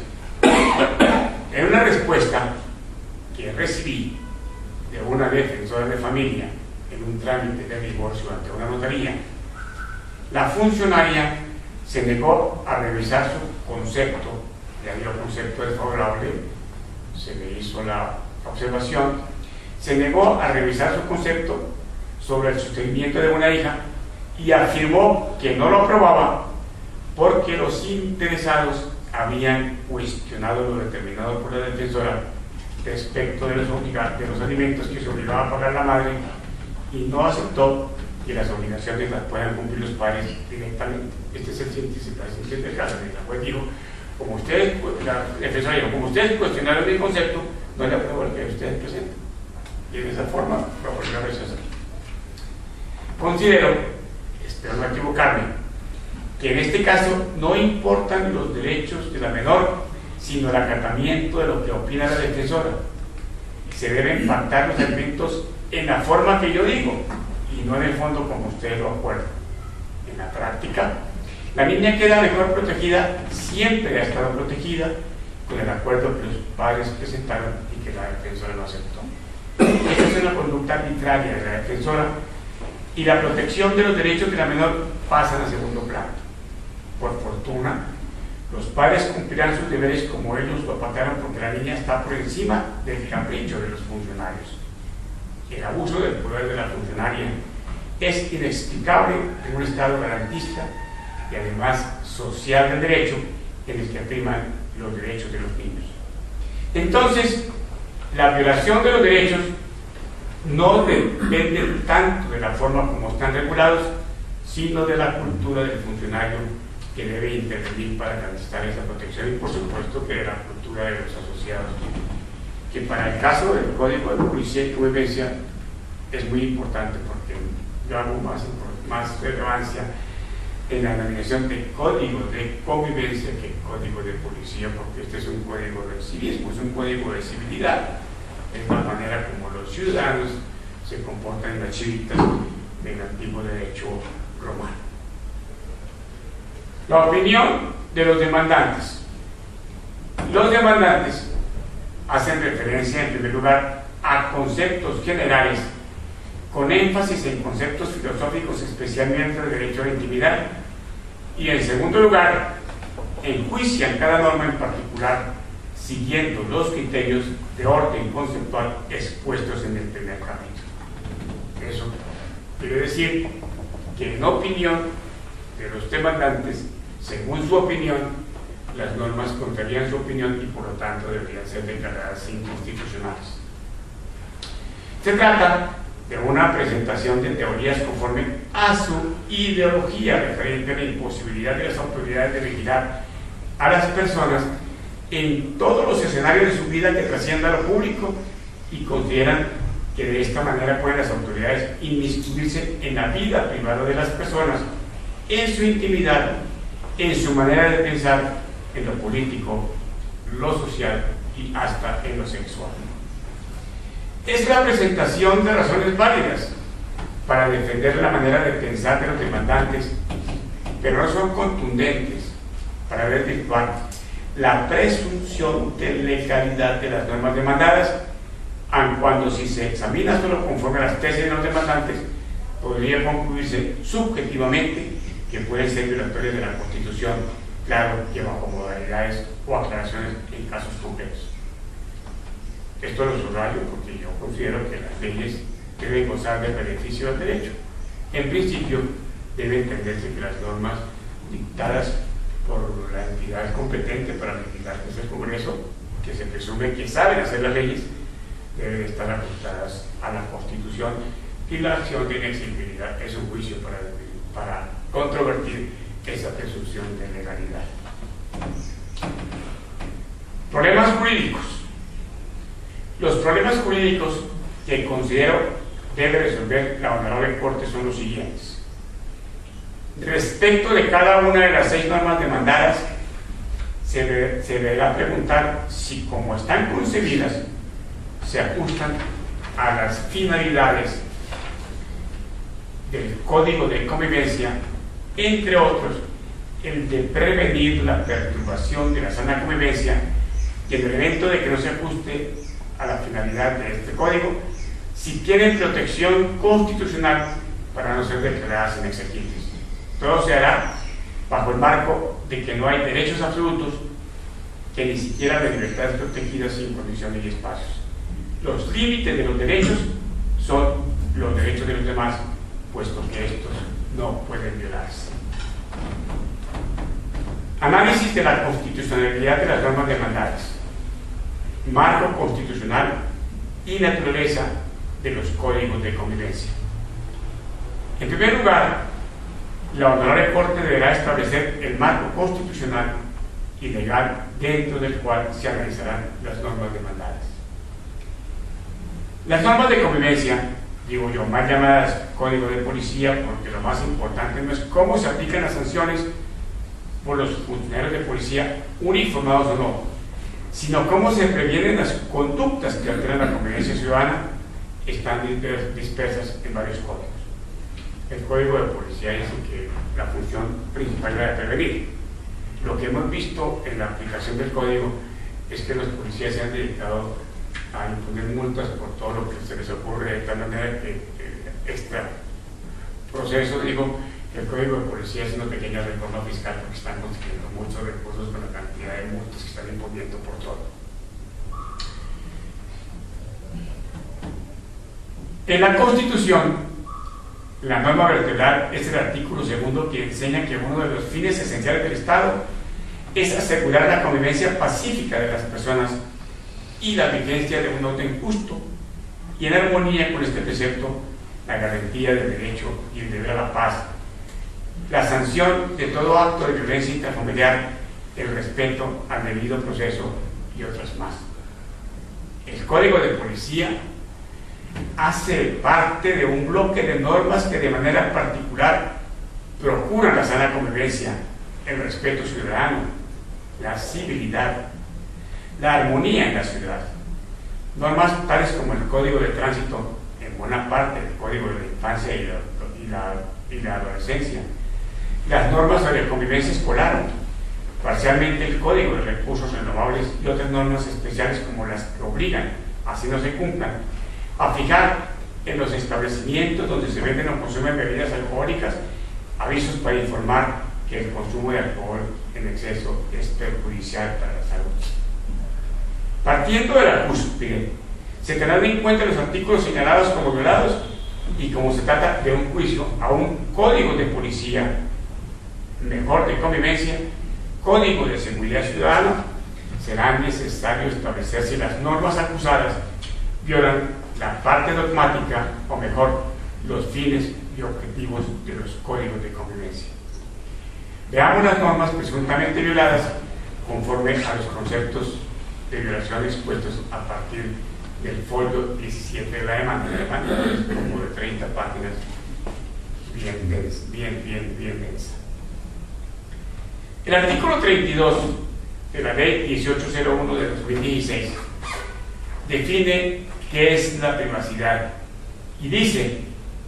En una respuesta que recibí de una defensora de familia en un trámite de divorcio ante una notaría, la funcionaria se negó a revisar su concepto. Ya dio concepto desfavorable, se le hizo la observación, se negó a revisar su concepto sobre el sostenimiento de una hija y afirmó que no lo aprobaba porque los interesados habían cuestionado lo determinado por la defensora respecto de los alimentos que se obligaba a pagar la madre, y no aceptó que las obligaciones las puedan cumplir los padres directamente. Este es el siguiente del caso. La juez dijo, la defensora dijo, como ustedes cuestionaron mi concepto, no le apruebo el que ustedes presentan. Y de esa forma lo volvió a rechazar. Considero, espero no equivocarme, que en este caso no importan los derechos de la menor, sino el acatamiento de lo que opina la defensora. Se deben pactar los elementos en la forma que yo digo y no en el fondo como ustedes lo acuerdan. En la práctica, la niña queda mejor protegida, siempre ha estado protegida, con el acuerdo que los padres presentaron y que la defensora no aceptó. Esta es una conducta arbitraria de la defensora y la protección de los derechos de la menor pasan a segundo plano. Por fortuna, los padres cumplirán sus deberes como ellos lo pactaron, porque la niña está por encima del capricho de los funcionarios. El abuso del poder de la funcionaria es inexplicable en un Estado garantista y además social del derecho, en el que priman los derechos de los niños. Entonces, la violación de los derechos no depende tanto de la forma como están regulados, sino de la cultura del funcionario que debe intervenir para garantizar esa protección, y por supuesto que de la cultura de los asociados, que para el caso del Código de Policía y Convivencia es muy importante, porque yo hago más relevancia en la denominación de Código de Convivencia que Código de Policía, porque este es un código de civismo, es un código de civilidad, es la manera como los ciudadanos se comportan en las chivitas del antiguo derecho romano. La opinión de los demandantes. Los demandantes hacen referencia, en primer lugar, a conceptos generales, con énfasis en conceptos filosóficos, especialmente el derecho a la intimidad, y en segundo lugar, enjuician cada norma en particular, siguiendo los criterios de orden conceptual expuestos en el primer capítulo. Eso quiere decir que en opinión de los demandantes, según su opinión, las normas contrarían su opinión y por lo tanto deberían ser declaradas inconstitucionales. Se trata de una presentación de teorías conforme a su ideología referente a la imposibilidad de las autoridades de vigilar a las personas en todos los escenarios de su vida que trasciendan lo público, y consideran que de esta manera pueden las autoridades inmiscuirse en la vida privada de las personas, en su intimidad, en su manera de pensar, en lo político, lo social y hasta en lo sexual. Es la presentación de razones válidas para defender la manera de pensar de los demandantes, pero no son contundentes para desvirtuar la presunción de legalidad de las normas demandadas, aun cuando si se examina solo conforme a las tesis de los demandantes, podría concluirse subjetivamente que pueden ser violatorias de la Constitución, claro que bajo modalidades o aclaraciones en casos concretos. Esto lo subrayo porque yo considero que las leyes deben gozar del beneficio del derecho. En principio, debe entenderse que las normas dictadas por la entidad competente para legislar, que es el Congreso, que se presume que saben hacer las leyes, deben estar ajustadas a la Constitución, y la acción de inexigibilidad es un juicio para controvertir esa presunción de legalidad. Problemas jurídicos. Los problemas jurídicos que considero debe resolver la Honorable Corte son los siguientes. Respecto de cada una de las 6 normas demandadas, se deberá preguntar si, como están concebidas, se ajustan a las finalidades del Código de Convivencia, entre otros, el de prevenir la perturbación de la sana convivencia, y en el evento de que no se ajuste a la finalidad de este código, si tienen protección constitucional para no ser declaradas inexequibles. Todo se hará bajo el marco de que no hay derechos absolutos, que ni siquiera de libertades protegidas sin condiciones y espacios. Los límites de los derechos son los derechos de los demás, puesto que estos no pueden violarse. Análisis de la constitucionalidad de las normas demandadas, marco constitucional y naturaleza de los códigos de convivencia. En primer lugar, la Honorable Corte deberá establecer el marco constitucional y legal dentro del cual se analizarán las normas demandadas. Las normas de convivencia, digo yo, más llamadas código de policía, porque lo más importante no es cómo se aplican las sanciones por los funcionarios de policía, uniformados o no, sino cómo se previenen las conductas que alteran la convivencia ciudadana, están dispersas en varios códigos. El código de policía dice que la función principal era de prevenir. Lo que hemos visto en la aplicación del código es que los policías se han dedicado a imponer multas por todo lo que se les ocurre, de tal manera que extra proceso, digo, el código de policía es una pequeña reforma fiscal porque están consiguiendo muchos recursos con la cantidad de multas que están imponiendo por todo. En la Constitución, la norma vertebral es el artículo 2 que enseña que uno de los fines esenciales del Estado es asegurar la convivencia pacífica de las personas y la vigencia de un orden justo, y en armonía con este precepto, la garantía del derecho y el deber a la paz, la sanción de todo acto de violencia intrafamiliar, el respeto al debido proceso y otras más. El Código de Policía hace parte de un bloque de normas que de manera particular procuran la sana convivencia, el respeto ciudadano, la civilidad, la armonía en la ciudad. Normas tales como el Código de Tránsito, en buena parte el Código de la Infancia y la Adolescencia, las normas sobre convivencia escolar, parcialmente el Código de Recursos Renovables y otras normas especiales como las que obligan, así no se cumplan, a fijar en los establecimientos donde se venden o consumen bebidas alcohólicas avisos para informar que el consumo de alcohol en exceso es perjudicial para la salud. Partiendo de la cúspide, se tendrán en cuenta los artículos señalados como violados, y como se trata de un juicio a un código de policía, mejor de convivencia, código de seguridad ciudadana, será necesario establecer si las normas acusadas violan la parte dogmática, o mejor, los fines y objetivos de los códigos de convivencia. Veamos las normas presuntamente violadas conforme a los conceptos de violación expuestos a partir del folio 17 de la demanda, es como de 30 páginas, bien densa. El artículo 32 de la ley 1801 de 2016 define qué es la privacidad y dice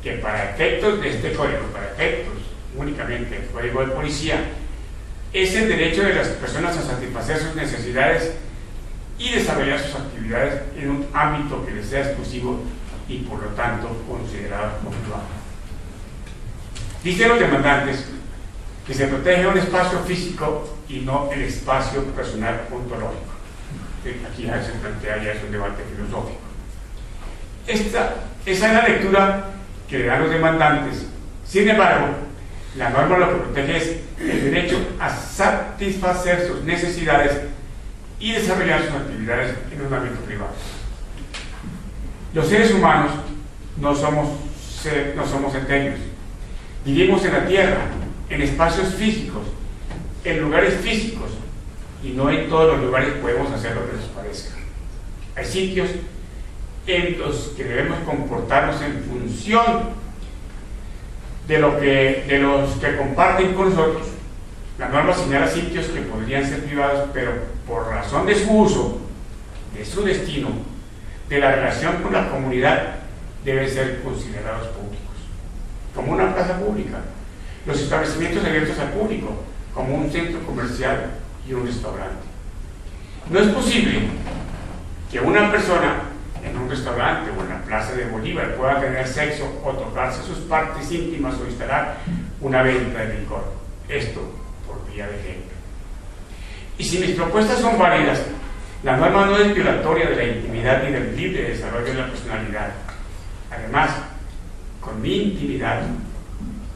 que para efectos de este código, para efectos únicamente del código de policía, es el derecho de las personas a satisfacer sus necesidades y desarrollar sus actividades en un ámbito que les sea exclusivo y por lo tanto considerado como privado. Dicen los demandantes que se protege un espacio físico y no el espacio personal ontológico. Aquí ya se plantea, ya es un debate filosófico. Esa es la lectura que le dan los demandantes. Sin embargo, la norma lo que protege es el derecho a satisfacer sus necesidades y desarrollar sus actividades en un ámbito privado. Los seres humanos no somos etéreos. Vivimos en la Tierra, en espacios físicos, en lugares físicos, y no en todos los lugares podemos hacer lo que nos parezca. Hay sitios en los que debemos comportarnos en función de los que comparten con nosotros. La norma señala sitios que podrían ser privados, pero por razón de su uso, de su destino, de la relación con la comunidad, deben ser considerados públicos, como una plaza pública, los establecimientos abiertos al público, como un centro comercial y un restaurante. No es posible que una persona en un restaurante o en la plaza de Bolívar pueda tener sexo o tocarse sus partes íntimas o instalar una venta de licor. Esto por vía de ejemplo. Y si mis propuestas son válidas, la norma no es violatoria de la intimidad ni del libre desarrollo de la personalidad. Además, con mi intimidad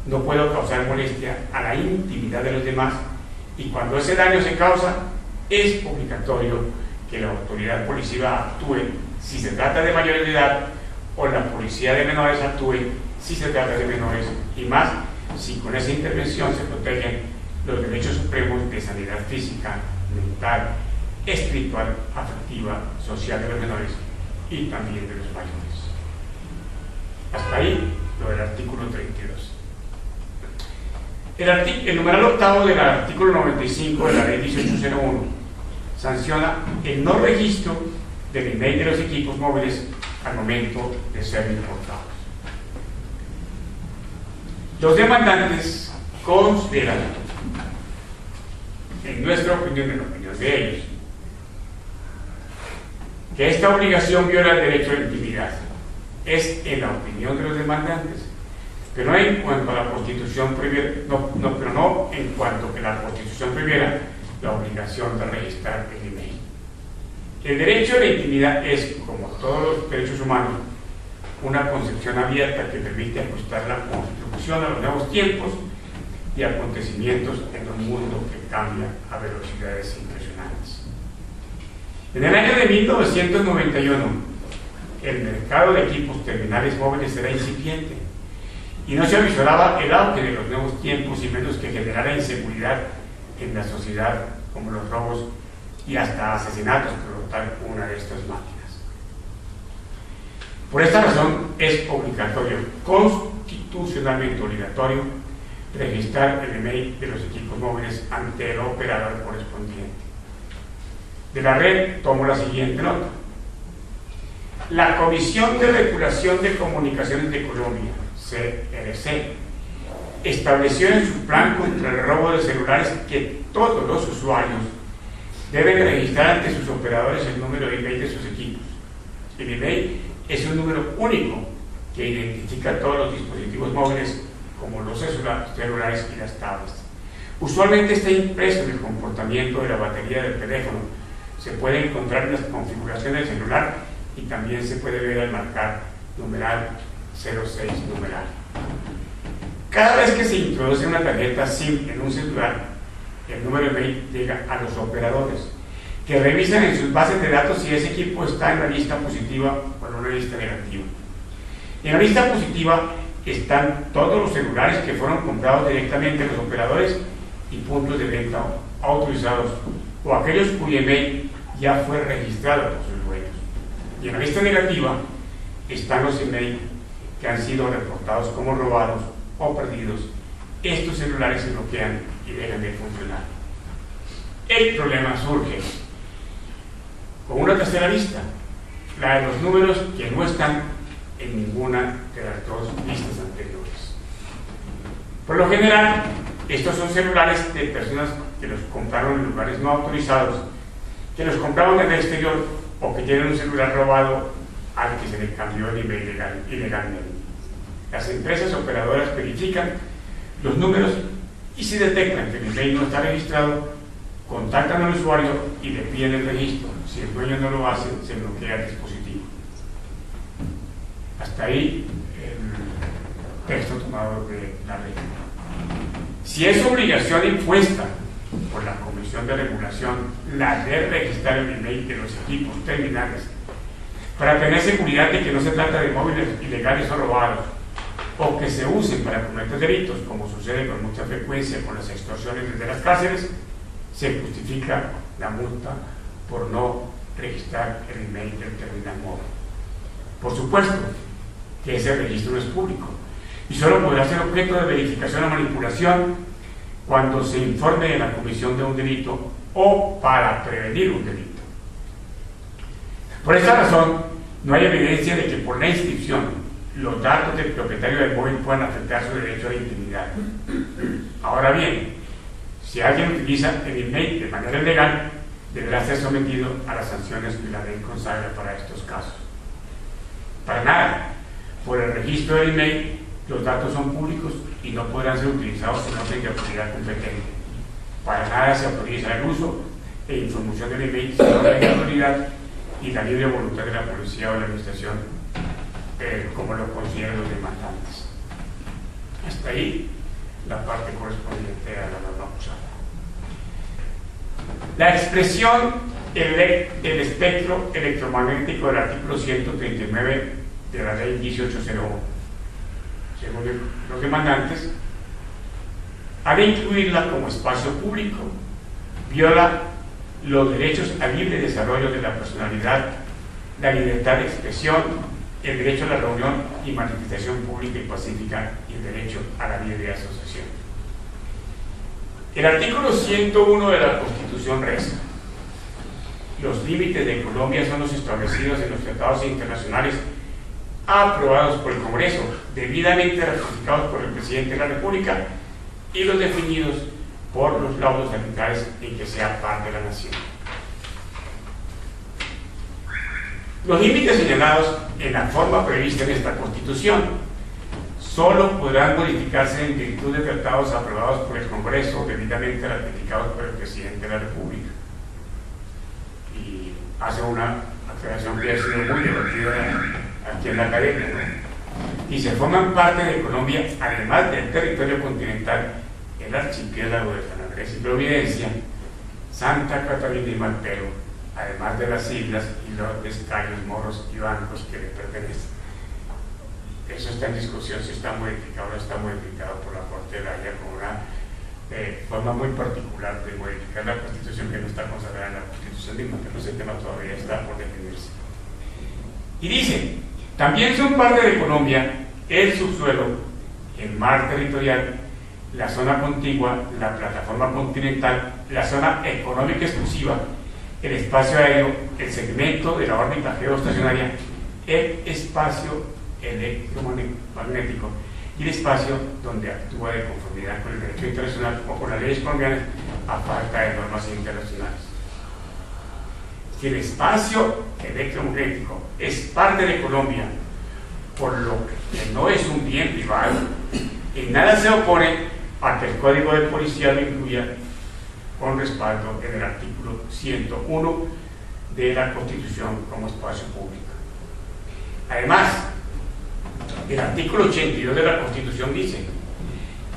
no puedo causar molestia a la intimidad de los demás, y cuando ese daño se causa, es obligatorio que la autoridad policiva actúe si se trata de mayores de edad, o la policía de menores actúe si se trata de menores, y más si con esa intervención se protegen los derechos supremos de sanidad física, mental, espiritual, afectiva, social de los menores y también de los mayores. Hasta ahí lo del artículo 32. El numeral octavo del artículo 95 de la ley 1801 sanciona el no registro del email de los equipos móviles al momento de ser importados. Los demandantes consideran, en nuestra opinión, en la opinión de ellos, que esta obligación viola el derecho a la intimidad. Es en la opinión de los demandantes, pero no en cuanto a la Constitución prohibiera, pero no en cuanto que la Constitución prohibiera la obligación de registrar el email. El derecho a la intimidad es, como todos los derechos humanos, una concepción abierta que permite ajustar la Constitución a los nuevos tiempos y acontecimientos en un mundo que cambia a velocidades impresionantes. En el año de 1991, el mercado de equipos terminales móviles era incipiente y no se avisoraba el auge de los nuevos tiempos, y menos que generara inseguridad en la sociedad, como los robos y hasta asesinatos por adoptar una de estas máquinas. Por esta razón es obligatorio, constitucionalmente obligatorio, registrar el email de los equipos móviles ante el operador correspondiente. De la red tomo la siguiente nota. La Comisión de Regulación de Comunicaciones de Colombia, CRC, estableció en su plan contra el robo de celulares que todos los usuarios deben registrar ante sus operadores el número de email de sus equipos. El email es un número único que identifica todos los dispositivos móviles, como los celulares y las tablets. Usualmente está impreso en el comportamiento de la batería del teléfono. Se puede encontrar en las configuraciones del celular y también se puede ver al marcar numeral 06 numeral. Cada vez que se introduce una tarjeta SIM en un celular, el número de email llega a los operadores, que revisan en sus bases de datos si ese equipo está en la lista positiva o en una lista negativa. En la lista positiva están todos los celulares que fueron comprados directamente en los operadores y puntos de venta autorizados, o aquellos cuyo email ya fue registrado por sus dueños. Y en la lista negativa están los emails que han sido reportados como robados o perdidos. Estos celulares se bloquean y dejan de funcionar. El problema surge con una tercera lista, la de los números que no están en ninguna de las dos listas anteriores. Por lo general, estos son celulares de personas que los compraron en lugares no autorizados, que los compraron en el exterior o que tienen un celular robado al que se le cambió el email ilegalmente. Las empresas operadoras verifican los números y si detectan que el email no está registrado, contactan al usuario y le piden el registro. Si el dueño no lo hace, se bloquea el dispositivo. Hasta ahí el texto tomado de la ley. Si es obligación impuesta por la Comisión de Regulación la de registrar el email de los equipos terminales para tener seguridad de que no se trata de móviles ilegales o robados o que se usen para cometer delitos, como sucede con mucha frecuencia con las extorsiones desde las cárceles, se justifica la multa por no registrar el email del terminal móvil. Por supuesto que ese registro no es público y solo podrá ser objeto de verificación o manipulación cuando se informe de la comisión de un delito o para prevenir un delito. Por esta razón, no hay evidencia de que por la inscripción los datos del propietario del móvil puedan afectar su derecho a la intimidad. Ahora bien, si alguien utiliza el email de manera ilegal, deberá ser sometido a las sanciones que la ley consagra para estos casos. Para nada, por el registro del email, los datos son públicos y no podrán ser utilizados en orden de autoridad competente. Para nada se autoriza el uso e información del email sin orden de autoridad y la libre voluntad de la policía o de la administración, como lo consideran los demandantes. Hasta ahí la parte correspondiente a la norma acusada. La expresión el espectro electromagnético del artículo 139 de la ley 1801, según los demandantes, ha de incluirla como espacio público, viola los derechos al libre desarrollo de la personalidad, la libertad de expresión, el derecho a la reunión y manifestación pública y pacífica y el derecho a la libre asociación. El artículo 101 de la Constitución reza: los límites de Colombia son los establecidos en los tratados internacionales aprobados por el Congreso, debidamente ratificados por el Presidente de la República y los definidos por los laudos arbitrales en que sea parte de la nación. Los límites señalados en la forma prevista en esta Constitución solo podrán modificarse en virtud de tratados aprobados por el Congreso, debidamente ratificados por el Presidente de la República. Y hace una aclaración que ha sido muy debatida aquí en la academia, ¿no? Y se forman parte de Colombia, además del territorio continental, el archipiélago de San Andrés y Providencia, Santa Catalina y Malpelo, además de las islas y los descayos, morros y bancos que le pertenecen. Eso está en discusión, si está modificado o no está modificado por la Corte de la Haya con una forma muy particular de modificar la Constitución que no está consagrada en la Constitución misma, pero ese tema todavía está por definirse. Y dice: también son parte de Colombia el subsuelo, el mar territorial, la zona contigua, la plataforma continental, la zona económica exclusiva, el espacio aéreo, el segmento de la órbita geoestacionaria, el espacio electromagnético y el espacio donde actúa de conformidad con el derecho internacional o con las leyes colombianas a falta de normas internacionales. Si el espacio electromagnético es parte de Colombia, por lo que no es un bien privado, en nada se opone a que el Código de Policía lo incluya con respaldo en el artículo 101 de la Constitución como espacio público. Además, el artículo 82 de la Constitución dice: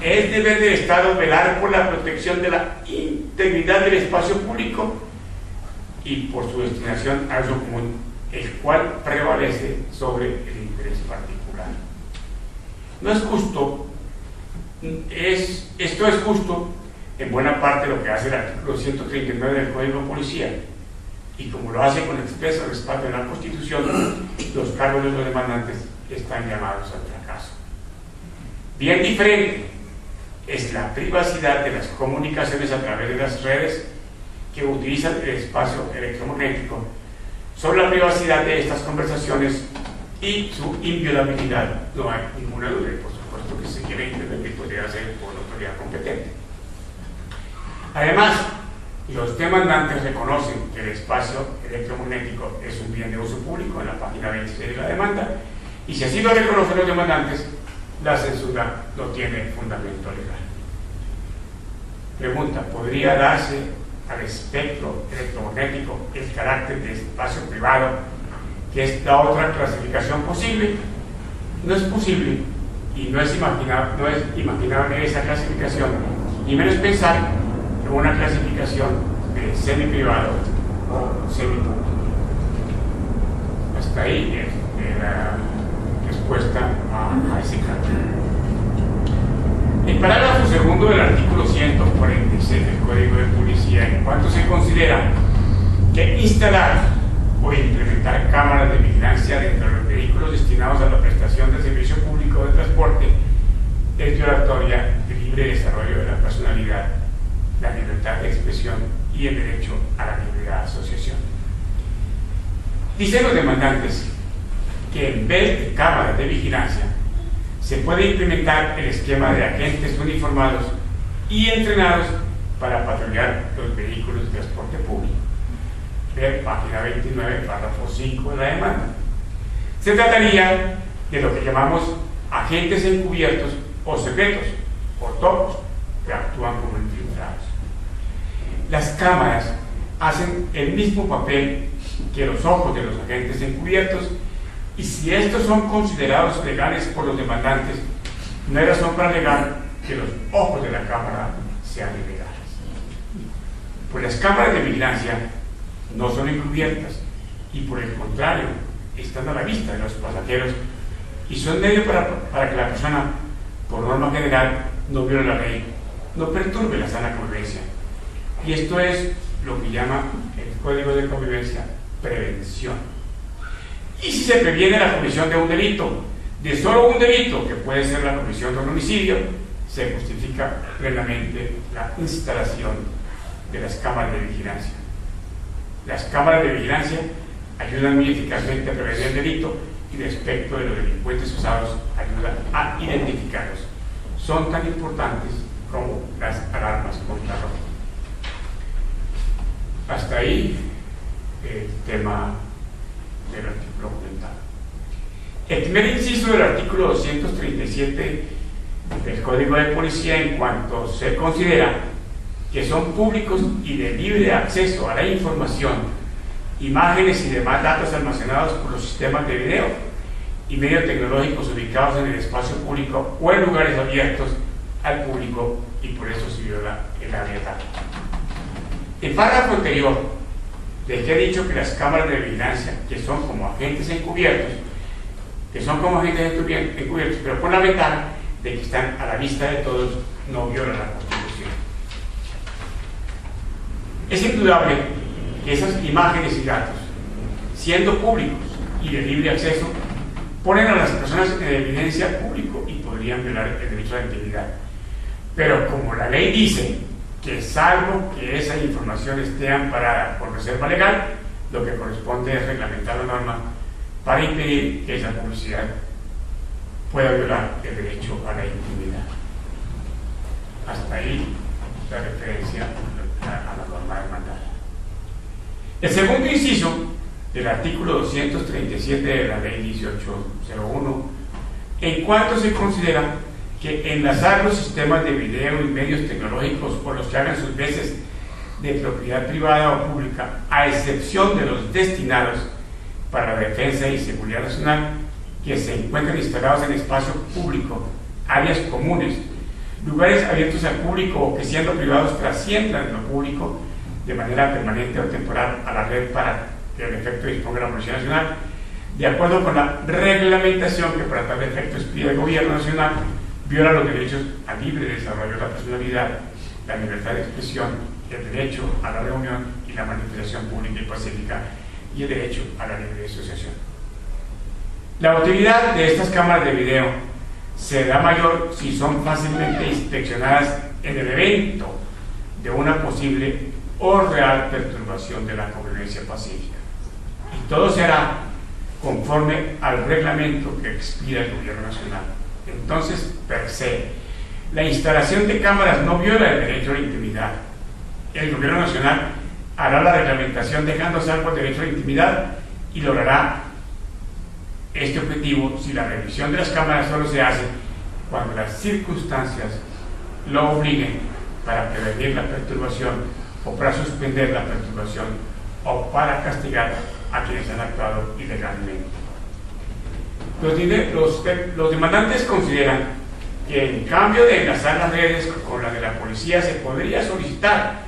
es deber del Estado velar por la protección de la integridad del espacio público y por su destinación al uso común, el cual prevalece sobre el interés particular. No es justo, esto es justo en buena parte lo que hace el artículo 139 del Código de Policía, y como lo hace con expreso respaldo de la Constitución, los cargos de los demandantes están llamados al fracaso. Bien diferente es la privacidad de las comunicaciones a través de las redes que utilizan el espacio electromagnético sobre la privacidad de estas conversaciones y su inviolabilidad. No hay ninguna duda, y por supuesto que si se quiere intervenir podría ser por la autoridad competente. Además, los demandantes reconocen que el espacio electromagnético es un bien de uso público en la página 26 de la demanda, y si así lo reconocen los demandantes, la censura no tiene fundamento legal. Pregunta: ¿podría darse al espectro electromagnético el carácter de espacio privado, que es la otra clasificación posible? No es posible, y no es imaginable esa clasificación, ni menos pensar en una clasificación de semi-privado o semi-público. Hasta ahí es la respuesta a ese caso. El parágrafo segundo del artículo 146 del Código de Policía, en cuanto se considera que instalar o implementar cámaras de vigilancia dentro de los vehículos destinados a la prestación del servicio público de transporte, es violatoria del libre desarrollo de la personalidad, la libertad de expresión y el derecho a la libertad de asociación. Dicen los demandantes que en vez de cámaras de vigilancia se puede implementar el esquema de agentes uniformados y entrenados para patrullar los vehículos de transporte público. Ver página 29, párrafo 5 de la demanda. Se trataría de lo que llamamos agentes encubiertos o secretos, o topos, que actúan como infiltrados. Las cámaras hacen el mismo papel que los ojos de los agentes encubiertos, y si estos son considerados legales por los demandantes, no hay razón para alegar que los ojos de la cámara sean ilegales. Pues las cámaras de vigilancia no son encubiertas, y por el contrario, están a la vista de los pasajeros y son medio para que la persona, por norma general, no viole la ley, no perturbe la sana convivencia. Y esto es lo que llama el Código de Convivencia prevención. Y si se previene la comisión de un delito, de solo un delito, que puede ser la comisión de un homicidio, se justifica plenamente la instalación de las cámaras de vigilancia. Las cámaras de vigilancia ayudan muy eficazmente a prevenir el delito, y respecto de los delincuentes usados, ayudan a identificarlos. Son tan importantes como las alarmas contra robo. Hasta ahí el tema del artículo comentado. El primer inciso del artículo 237 del Código de Policía, en cuanto se considera que son públicos y de libre acceso a la información, imágenes y demás datos almacenados por los sistemas de video y medios tecnológicos ubicados en el espacio público o en lugares abiertos al público, y por eso se viola el área de datos. El párrafo anterior, les he dicho que las cámaras de vigilancia, que son como agentes encubiertos, pero con la ventaja de que están a la vista de todos, no violan la Constitución. Es indudable que esas imágenes y datos, siendo públicos y de libre acceso, ponen a las personas en evidencia público y podrían violar el derecho a la intimidad. Pero como la ley dice que, salvo que esa información esté amparada por reserva legal, lo que corresponde es reglamentar la norma para impedir que esa publicidad pueda violar el derecho a la intimidad. Hasta ahí la referencia a la norma demandada. El segundo inciso del artículo 237 de la ley 1801, en cuanto se considera que enlazar los sistemas de video y medios tecnológicos por los que hagan sus veces de propiedad privada o pública, a excepción de los destinados para la defensa y seguridad nacional, que se encuentran instalados en espacio público, áreas comunes, lugares abiertos al público o que, siendo privados, trasciendan lo público de manera permanente o temporal a la red para que el efecto disponga la Policía Nacional, de acuerdo con la reglamentación que para tal efecto expide el Gobierno Nacional, viola los derechos al libre desarrollo de la personalidad, la libertad de expresión, el derecho a la reunión y la manifestación pública y pacífica, y el derecho a la libre asociación. La utilidad de estas cámaras de video será mayor si son fácilmente inspeccionadas en el evento de una posible o real perturbación de la convivencia pacífica. Y todo será conforme al reglamento que expida el Gobierno Nacional. Entonces, per se, la instalación de cámaras no viola el derecho a la intimidad. El Gobierno Nacional hará la reglamentación dejando salvo el derecho a la intimidad y logrará este objetivo si la revisión de las cámaras solo se hace cuando las circunstancias lo obliguen para prevenir la perturbación o para suspender la perturbación o para castigar a quienes han actuado ilegalmente. Los demandantes consideran que en cambio de enlazar las redes con las de la policía se podría solicitar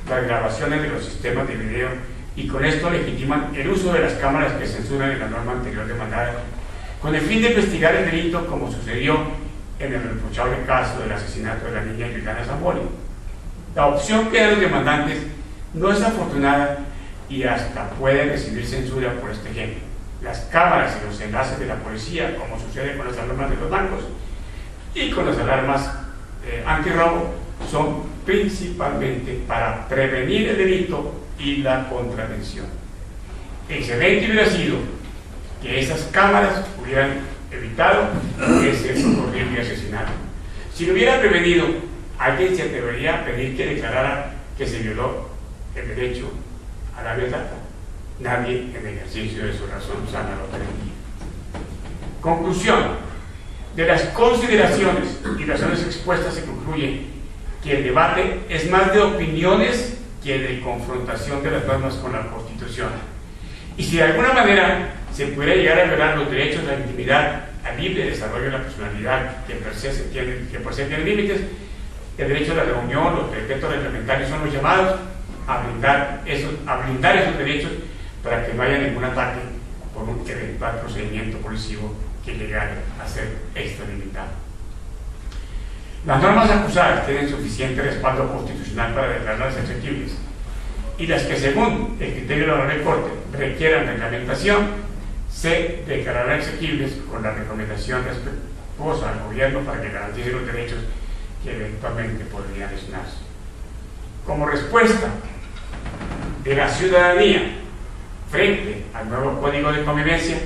las grabaciones de los sistemas de video y con esto legitiman el uso de las cámaras que censuran en la norma anterior demandada con el fin de investigar el delito como sucedió en el reprochable caso del asesinato de la niña Juliana Zamboni. La opción que dan los demandantes no es afortunada y hasta puede recibir censura por este ejemplo. Las cámaras y los enlaces de la policía, como sucede con las alarmas de los bancos y con las alarmas antirrobo, son principalmente para prevenir el delito y la contravención. Excelente hubiera sido que esas cámaras hubieran evitado ese horrible asesinato. Si lo hubiera prevenido, alguien se atrevería a pedir que declarara que se violó el derecho a la verdad. Nadie en ejercicio de su razón sana lo permitía. Conclusión. De las consideraciones y razones expuestas se concluye que el debate es más de opiniones que de confrontación de las normas con la Constitución. Y si de alguna manera se pudiera llegar a violar los derechos a la intimidad, al libre desarrollo de la personalidad, que por sí tienen límites, el derecho a la reunión, los decretos reglamentarios son los llamados a blindar esos derechos para que no haya ningún ataque por un eventual procedimiento policivo que llegara a ser extralimitado. Las normas acusadas tienen suficiente respaldo constitucional para declararlas exequibles y las que según el criterio de la Honorable Corte requieran reglamentación se declararán exequibles con la recomendación respetuosa al gobierno para que garantice los derechos que eventualmente podrían lesionarse. Como respuesta de la ciudadanía frente al nuevo Código de Convivencia,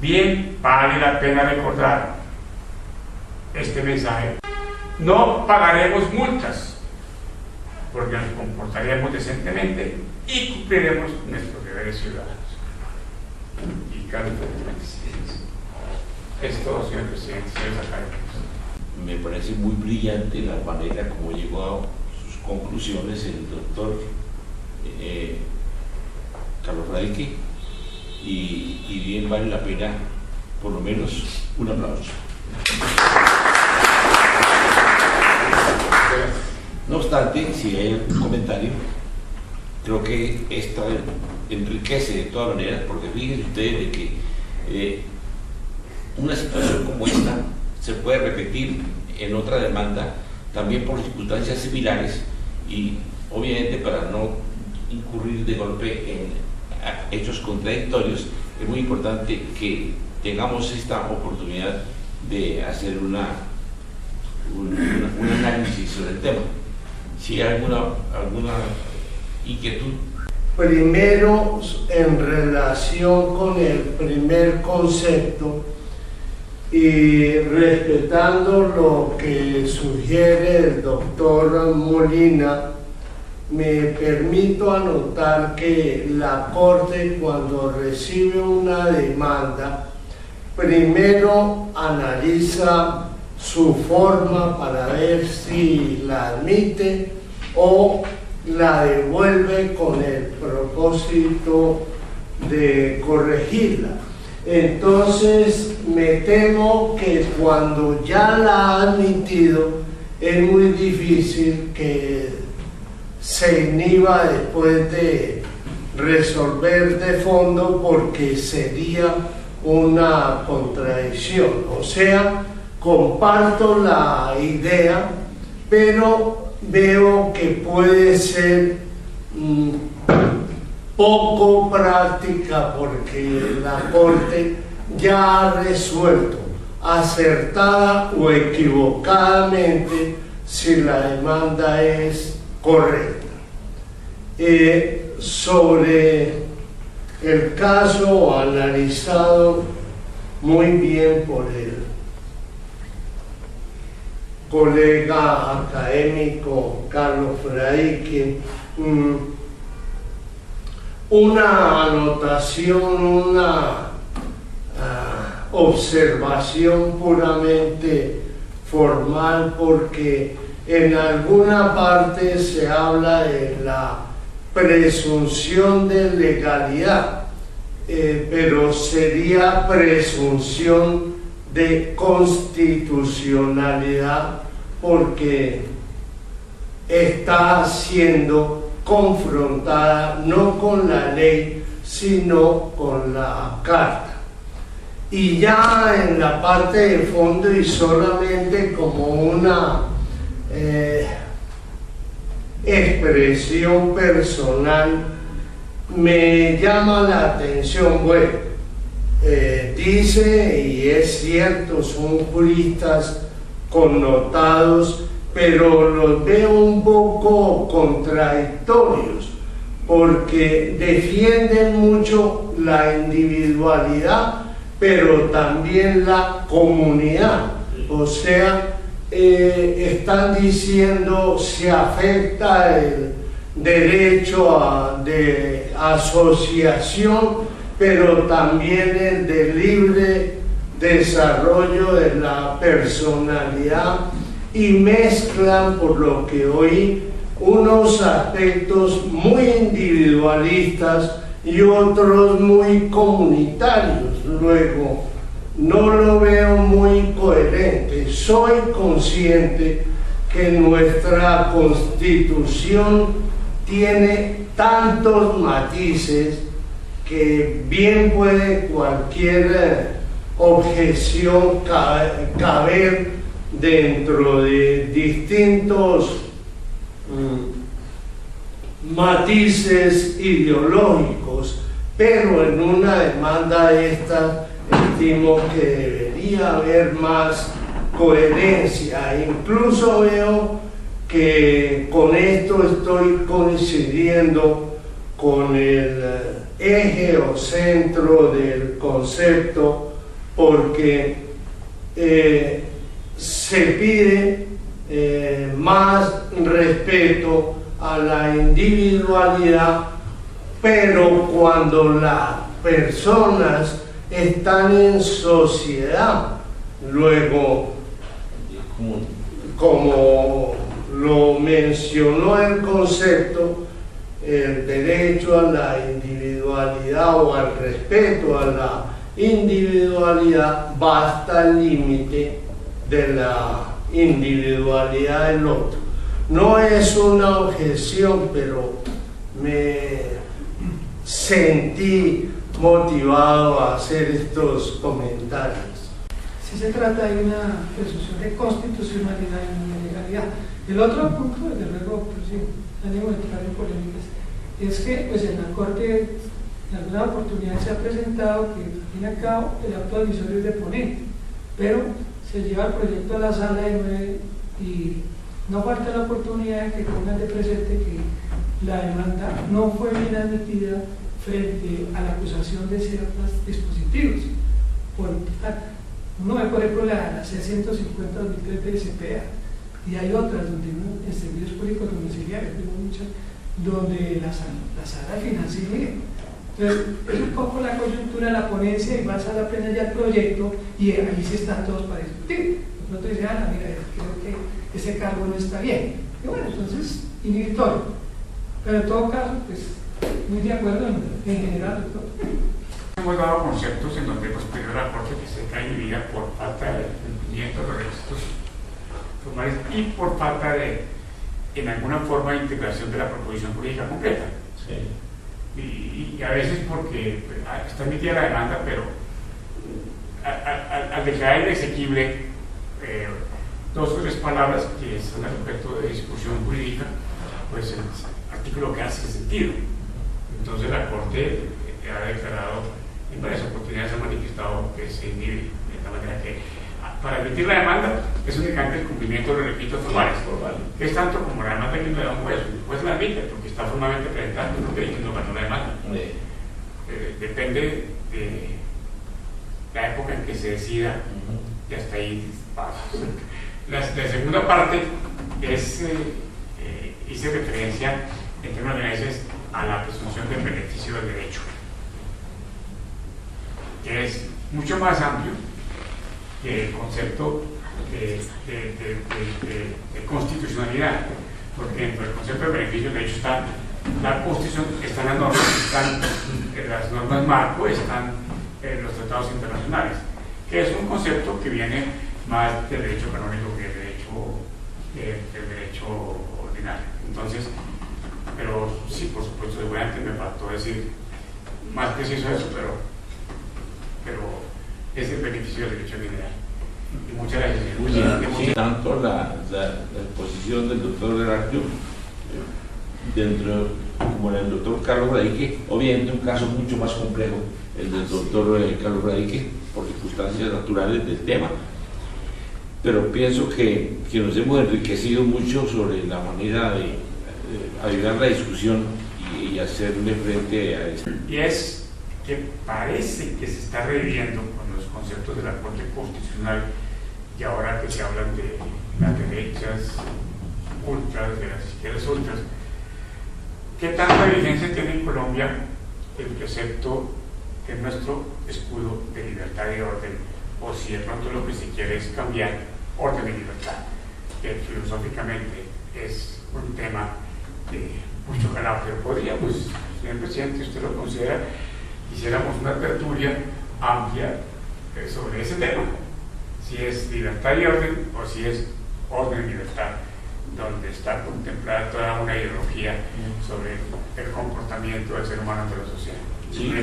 bien vale la pena recordar este mensaje. No pagaremos multas porque nos comportaremos decentemente y cumpliremos nuestros deberes ciudadanos. Y Carlos, es todo, señor presidente, señores académicos. Me parece muy brillante la manera como llegó a sus conclusiones el doctor Carlos Radke y bien vale la pena por lo menos un aplauso. No obstante, si hay un comentario, creo que esto enriquece de todas maneras, porque fíjense ustedes de que una situación como esta se puede repetir en otra demanda también por circunstancias similares y obviamente para no incurrir de golpe en hechos contradictorios es muy importante que tengamos esta oportunidad de hacer un análisis sobre el tema. Si hay alguna inquietud. Primero, en relación con el primer concepto y respetando lo que sugiere el doctor Molina, me permito anotar que la Corte, cuando recibe una demanda, primero analiza su forma para ver si la admite o la devuelve con el propósito de corregirla. Entonces me temo que cuando ya la ha admitido es muy difícil que se inhiba después de resolver de fondo, porque sería una contradicción. O sea, comparto la idea, pero veo que puede ser poco práctica, porque la Corte ya ha resuelto acertada o equivocadamente si la demanda es correcta. sobre el caso analizado muy bien por el colega académico Carlos Fradique, una anotación, una observación puramente formal, porque en alguna parte se habla de la presunción de legalidad, pero sería presunción de constitucionalidad, porque está siendo confrontada no con la ley, sino con la Carta. Y ya en la parte de fondo, y solamente como una expresión personal, me llama la atención, bueno, dice, y es cierto, son juristas connotados, pero los veo un poco contradictorios, porque defienden mucho la individualidad, pero también la comunidad. O sea, están diciendo se afecta el derecho de asociación, pero también el de libre desarrollo de la personalidad, y mezclan, por lo que oí, unos aspectos muy individualistas y otros muy comunitarios. Luego, no lo veo muy coherente. Soy consciente que nuestra Constitución tiene tantos matices que bien puede cualquier objeción caber dentro de distintos matices ideológicos, pero en una demanda de esta estimo que debería haber más coherencia. Incluso veo que con esto estoy coincidiendo con el eje o centro del concepto, porque se pide más respeto a la individualidad, pero cuando las personas están en sociedad, luego, como lo mencionó el concepto, el derecho a la individualidad o al respeto a la individualidad va hasta el límite de la individualidad del otro. No es una objeción, pero me sentí motivado a hacer estos comentarios. Si se trata de una presunción de constitucionalidad y de legalidad. El otro punto, desde luego, pues sí, ánimo de entrar en polémicas, es que pues en la Corte en alguna oportunidad se ha presentado que, al fin y al cabo, el acto admisorio es de ponente, pero se lleva el proyecto a la sala de 9 y no falta la oportunidad de que pongan de presente que la demanda no fue bien admitida frente a la acusación de ciertos dispositivos. Uno ve, por ejemplo, la C-150-2003 de SPA, y hay otras donde en servicios públicos domiciliarios, donde la sala al final se niega. Entonces, es un poco la coyuntura de la ponencia, y vas a la plena ya el proyecto, y ahí sí están todos para discutir. De pronto dice, mira, creo que ese cargo no está bien. Y bueno, entonces, inhibitorio. Pero en todo caso, pues, muy de acuerdo en general. Hemos dado conceptos en donde hemos pedido a la Corte que se cae inhibida por falta de cumplimiento de los requisitos formales y por falta de, en alguna forma, de integración de la proposición jurídica completa. Sí. Y a veces porque está emitida la demanda, pero al declarar inexequible 2 o 3 palabras que son el objeto de discusión jurídica, pues el artículo queda sin sentido. Entonces la Corte ha declarado, en varias oportunidades ha manifestado que se inhibe, de tal manera que para emitir la demanda es únicamente el cumplimiento de los requisitos formales, que es tanto como la demanda que no le da un juez. El juez la admite porque está formalmente presentado, no que no ganó la demanda. Depende de la época en que se decida y hasta ahí pasa. La segunda parte es, hice referencia en términos generales a la presunción del beneficio del derecho, que es mucho más amplio que el concepto de constitucionalidad, porque dentro del concepto de beneficio del derecho está la Constitución, están las normas, están las normas marco, están los tratados internacionales, que es un concepto que viene más del derecho canónico que del derecho ordinario. Entonces, pero sí, por supuesto, seguramente me faltó decir más preciso eso, pero es el beneficio del derecho general. Y muchas gracias. Muy bien, sí, tanto la exposición del doctor Heraclio como la del doctor Carlos Radique, obviamente un caso mucho más complejo, el del doctor Carlos Radique, por circunstancias naturales del tema, pero pienso que nos hemos enriquecido mucho sobre la manera de ayudar la discusión y hacerle frente a esto. Y es que parece que se está reviviendo con los conceptos de la Corte Constitucional, y ahora que se hablan de las derechas ultras, de las izquierdas ultras, ¿qué tanta vigencia tiene en Colombia el precepto de nuestro escudo de libertad y orden? O si de pronto lo que se quiere es cambiar orden y libertad, que filosóficamente es un tema de mucho calado, pero podríamos, señor presidente, usted lo considera, hiciéramos una tertulia amplia sobre ese tema, si es libertad y orden o si es orden y libertad, donde está contemplada toda una ideología sobre el comportamiento del ser humano ante lo social. Sí.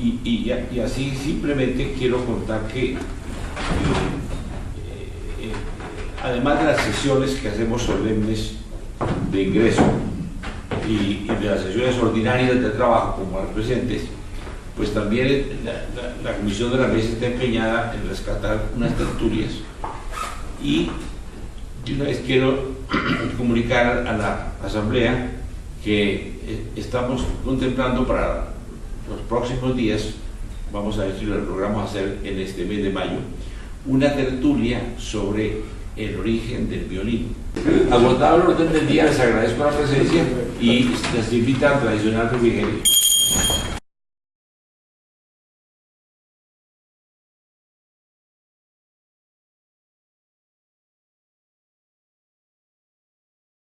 Y así simplemente quiero contar que además de las sesiones que hacemos solemnes de ingreso y de las sesiones ordinarias de trabajo como las presentes, pues también la comisión de la mesa está empeñada en rescatar unas tertulias, y de una vez quiero comunicar a la asamblea que estamos contemplando para los próximos días, vamos a ver si lo logramos hacer en este mes de mayo, una tertulia sobre el origen del violín. Agotado el orden del día, les agradezco la presencia y les invito al tradicional refrigerio.